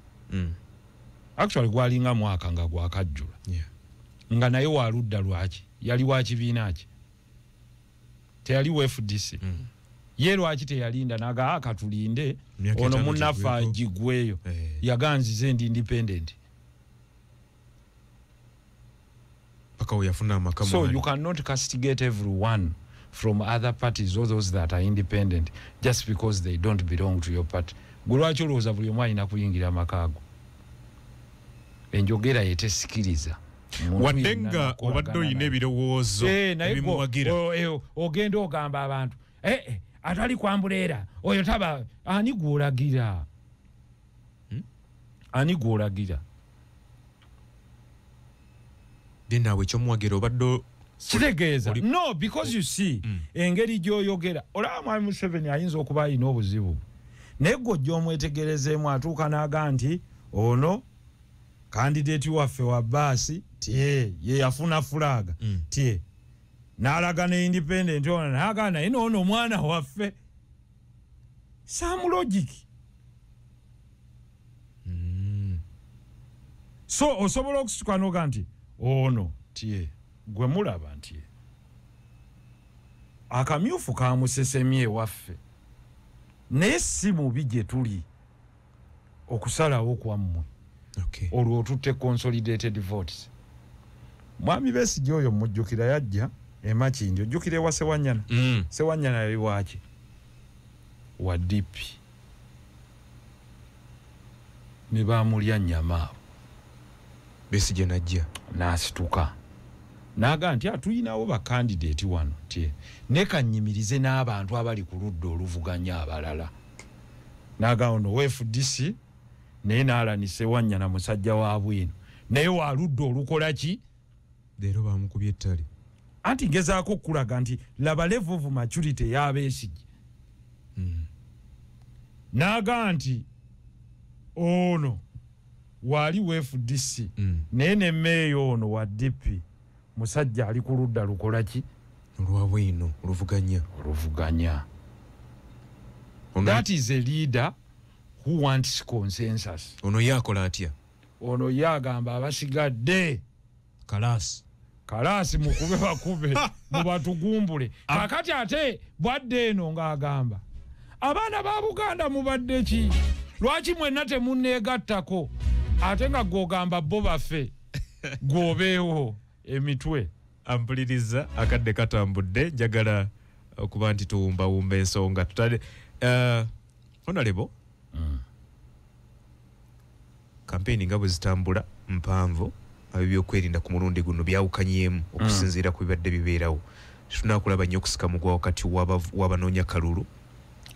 actually gwalinga mwaka nga gwakajjula nga naye waludda lwaki yali wa kibiina ki teyali wa FDC ye lwaki teyalinda naga akatulinde ono munnafa jigweyo yaganzize ndi independent. So you cannot castigate everyone from other parties or those that are independent just because they don't belong to your party. Gulwachi olowooza buli omu alina kuyingira makaago. Enjogera yetesikiriza. Wadenga obadde oyina ebirowoozo ebimuwagira. Ogenda ogamba abantu atali kwambuleera oyo taba ani gwolagira. Ani gwolagira. Dina we chomuwagira obadde kitegeeza no because you see engeri gy'oyogera olaba mwami Museveni ayinza okuba alina obuzibu naye gwe gy'omwetegerezeemu atuuka n'aga nti ono kandidate waffe wa baasi ye yafuna fulaga tie n'alaga ne independent ono n'aga naye n'ono omwana waffe some logic. So osobola okusituka n'oga nti ono tie gwe mulaba nti akamyufu kamusesemye waffe naye si mubi gye tuli okusalawo kwammwe olwo tutte consolidated votes. Mwami Besigye oyo mujjukira yajja Makindi ojjukire wa Sewanyana Sewanyana yali waki wa DP ne baamulya nnyama Besigye najja n'asituka n'aga nti atuyinawo ba candidate wano tie ne kannyimirize n'abantu abali ku ludda oluvuganya abalala n'aga ono FDC naye n'alani Sewanyana musajja wa bwino naye wa ludda olukola ki leero baamukubye ettale anti ngezaako okulaga nti laba level of maturity ya Besigye n'aga nti ono wali wa FDC naye ne meeyo ono wa DP musajja ali ku ludda lukola ki olwabwino oluvuganya. That is a leader who wants consensus. Ono yakola atya? Ono yagamba abasigadde kalasi mukube bakube mubatugumbule. Kakati ate bwadde eno ng'agamba abaana ba Buganda mubadde ki? Lwaki mwenna temunneegattako ate nga gw'ogamba bo baffe gwobeewo emitwe? Ampuliriza akadde katambudde njagala okuba nti tuwumbawumba ensonga tutale Honorable campaign nga bwe zitambula mpanvu ab'ebyokwerinda ku mulundi guno byawukanyemu okusinziira ku bibadde bibeerawo tunakulaba nnyo okusika mugwa wakati w'abanoonya kalulu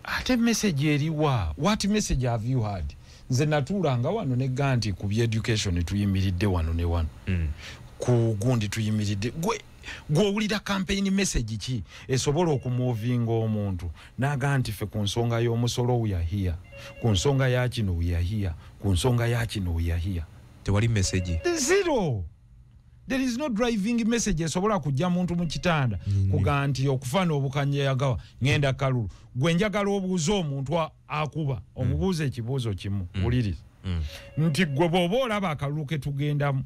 ate message eriwa what message have you had? Nze natuulanga wano ne ganti ku education tuyimiridde wano ne wano ku gundi tuyimiridde gw'owulira campaign message ki esobola okumuvinga omuntu n'aga nti ffe ku nsonga y'omusolo we are here, ku nsonga ya kino we are here, ku nsonga ya kino we are here. Tewali message zero. There is no driving message esobola kujja muntu mu kitanda kuga nti okufana obukanye yagawa ngenda kalulu gwe njagala obuuza omuntu akuba omubuuza ekibuuzo kimu buliriza nti gwe bw'oba olaba akalulu ke tugendamu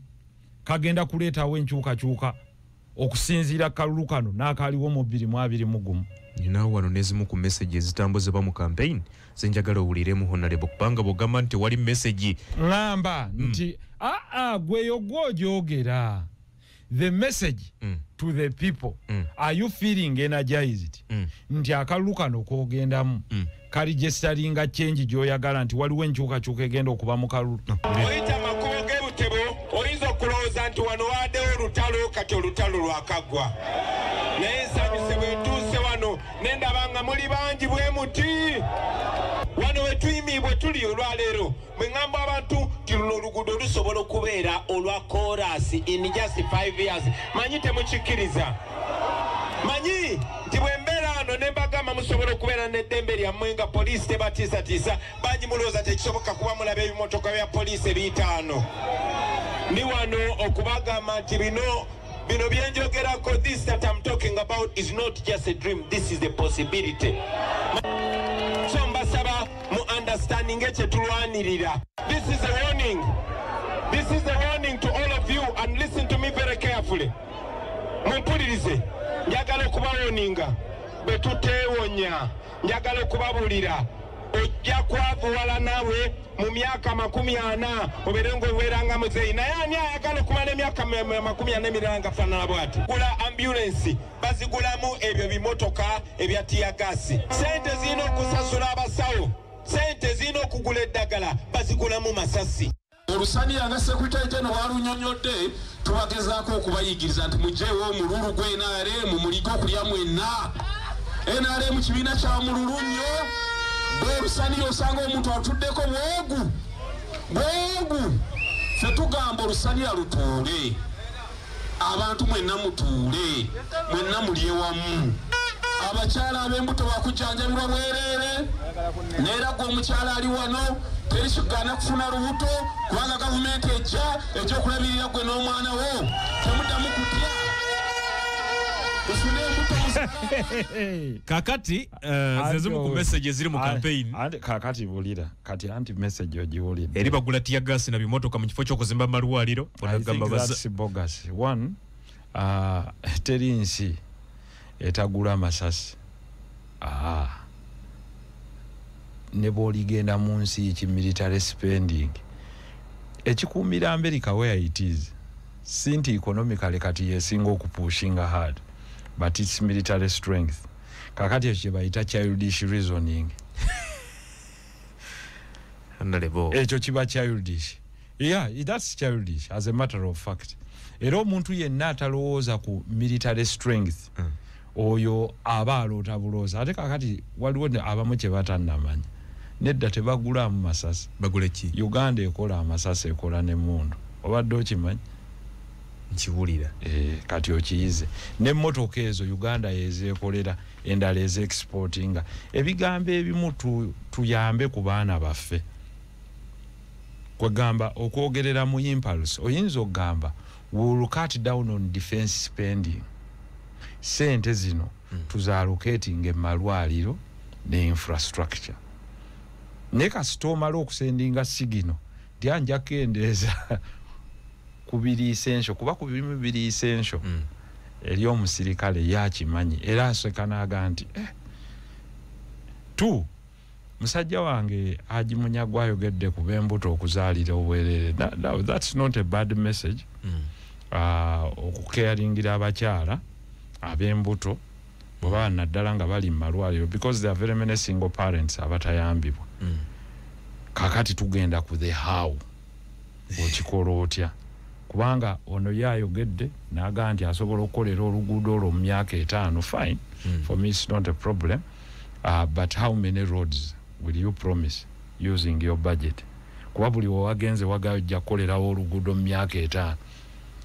kagenda kuleetawo enkyukakyuka okusinziira kalulu kano n'akaliwo mu 2021 ninawo wano n'ezimu ku message ezitambuzibwa mu campaign zenjagala owuliremu Honorable kubanga bw'ogamba nti wali message ngamba nti gweyo gw'ogyogera the message to the people are you feeling energized nti akalulu kano k'ogendamu kaligestaringa change gy'oyagala nti waliwo enkyukakyuka egenda okuba mu kalulu oyita makubo g'ebutebo oyinza okulowooza nti wano waddewo olutalo kati olutalo lwakaggwa naye nsanyuse bwetuuse wano nendabanga muli bangi bwe muti wano wetuyimibwe tuli olwaleero bwe ŋŋamba abantu ti luno oluguudo lusobola okubeera olwa korasi in just 5 years manyi temukikkiriza manyi nti bwe mbeera wano ne mbagamba musobola okubeera n'eddembe lyammwe nga poliisi tebatiisatiisa bangi mulowooza tekisoboka kuba mulaba ebimotoka bya poliisi ebiyitaano ni wano okubagamba nti bino byenjogerako this that I'm talking about is not just a dream, this is a possibility. So mbasaba mu understanding eketulwanirira. This is a warning. This is a warning to all of you and listen to me very carefully. Mumpulirize njagala okubawoninga bwe tuteewonya njagala okubabulira ojja kwavuwala nawe mu myaka 40 oberengo weranga muzeyi naye ani ayagala okumala emyaka 40 emiranga faanana bwati gula ambulance bazigulamu ebyo bimotoka ebya tiyagasi sente zirina okusasula abasawo sente zirina okugula eddagala bazigulamu masasi Olusani yanga Secretary General walunyonyodde tubagezaako okubayigiriza nti mujjeewo omululu gwe NRM muliko okulya mwenna NRM kibiina kya mululu nnyo Olusani osanga omuntu atuddeko bwegu ffe tugamba olusani alutuule abantu mwenna mutuule mwenna mulye wamu abakyala ab'embuto bakujjanjabirwa bwereere neera gwe omukyala ali wano terikigana kufuna lubuto kubanga gavumenti ejja ekyokulabirira gwe n'omwana wo temuddamu kutya ufune embuto kakati zezimu ku message eziri mu campaign kakati bulira kati anti message ogiwulidde eri bagula tiyagasi na bimotoka mu kifo ky'okuzimba malwaliro onagamba that's bogus one teri nsi etagula amasasi ne bw'oligenda mu nsi ki military spending ekikuumira America where it is si nti economically kati yesinga okupushinga hard but it's military strength. Kakati ekyo bayita childish reasoning. Ekyo kiba childish. Yeah, that's childish as a matter of fact. Era omuntu yenna atalowooza ku military strength oyo aba aloota bulooza. Ate kakati waliwo abamu kye batannamanya. Nedda tebagula mu masasi. Bagule ki? Uganda ekola amasasi ekola n'emmundu. Obadde okimanyi? Nkiwulira. Kati okiyize. N'emmotoka ezo Uganda yezeekolera endala exportinga. Ebigambo ebimu tuyambe ku baana baffe. Kwegamba okwogerera mu impulse oyinza okugamba will cut down on defense spending. Sente zino tuzaaluketinga emalwaliro ne infrastructure. Ne kasita omala okusendinga sigino tyanja kendeeza ku biri essential kuba ku birimu biri essential eri omusirikale yakimanyi era asekanaaga nti tu musajja wange Haji Munyagwa ayogedde ku b'embuto okuzaalira obwerere. That's not a bad message. Okukeyaringira abakyala ab'embuto bw'aba naddala nga bali mu malwaliro because there are very many single parents abatayambibwa. Kakati tugenda ku the how okikola otya kubanga ono yayogedde n'aga nti asobola okukolera oluguudo olwo mu myaka 5 fine. For me it's not a problem. But how many roads will you promise using your budget? Kuba buli wagenze wagajja kolerawo oluguudo mu myaka 5.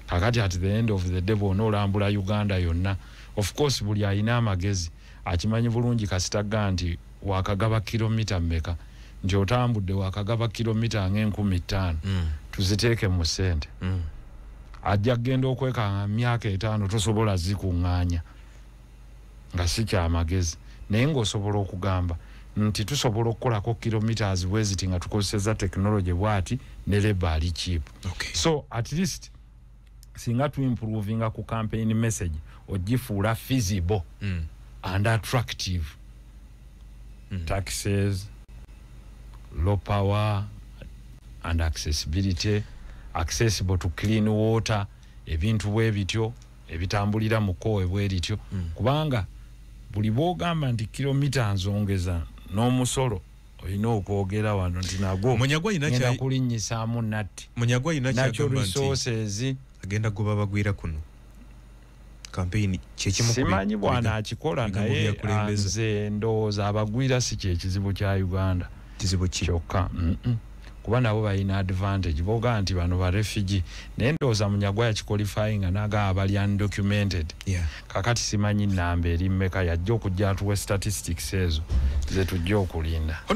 Kakati at the end of the day bw'onoolambula Uganda yonna. Of course buli alina amagezi akimanyi bulungi kasita ganti wakagaba kilomita mmeka nti otambudde wakagaba kilomita nga 15,000 tuziteeke mu ssente. Ajja kgenda okwekanga myaka 5 tosobola zikuŋŋaanya nga si kyamagezi. Naye ng'osobola okugamba nti tusobola okukolako kilometers bweziti nga tukozeseza technology bwati ne labor ali cheap. Okay. So at least singa tu improvinga ku campaign message ogifuula feasible and attractive. Taxes, low power and accessibility, accessible to clean water, ebintu bwe bityo ebitambulira mu kkowe bwe lityo kubanga buli bw'ogamba nti kilomita nzongeza n'omusolo olina okwogera wano nti nagwo ngenda kulinnyisaamu natti. Munyagwa ina kyagamba nti resources agenda goba bagwira kuno campaign kyekimu simanyi bwana akikola naye nze ndowooza abagwira si kyekizibu kya Uganda. Kizibu ki? Kyokka kuba nabo balina advantage boga nti bano ba refugee naye ndowooza Munyagwa yakiqualifyinga naga abali undocumented. Kakati simanyi nnamba eri mmeka yajja okujja atuwe statistics ezo ze tujja okulinda.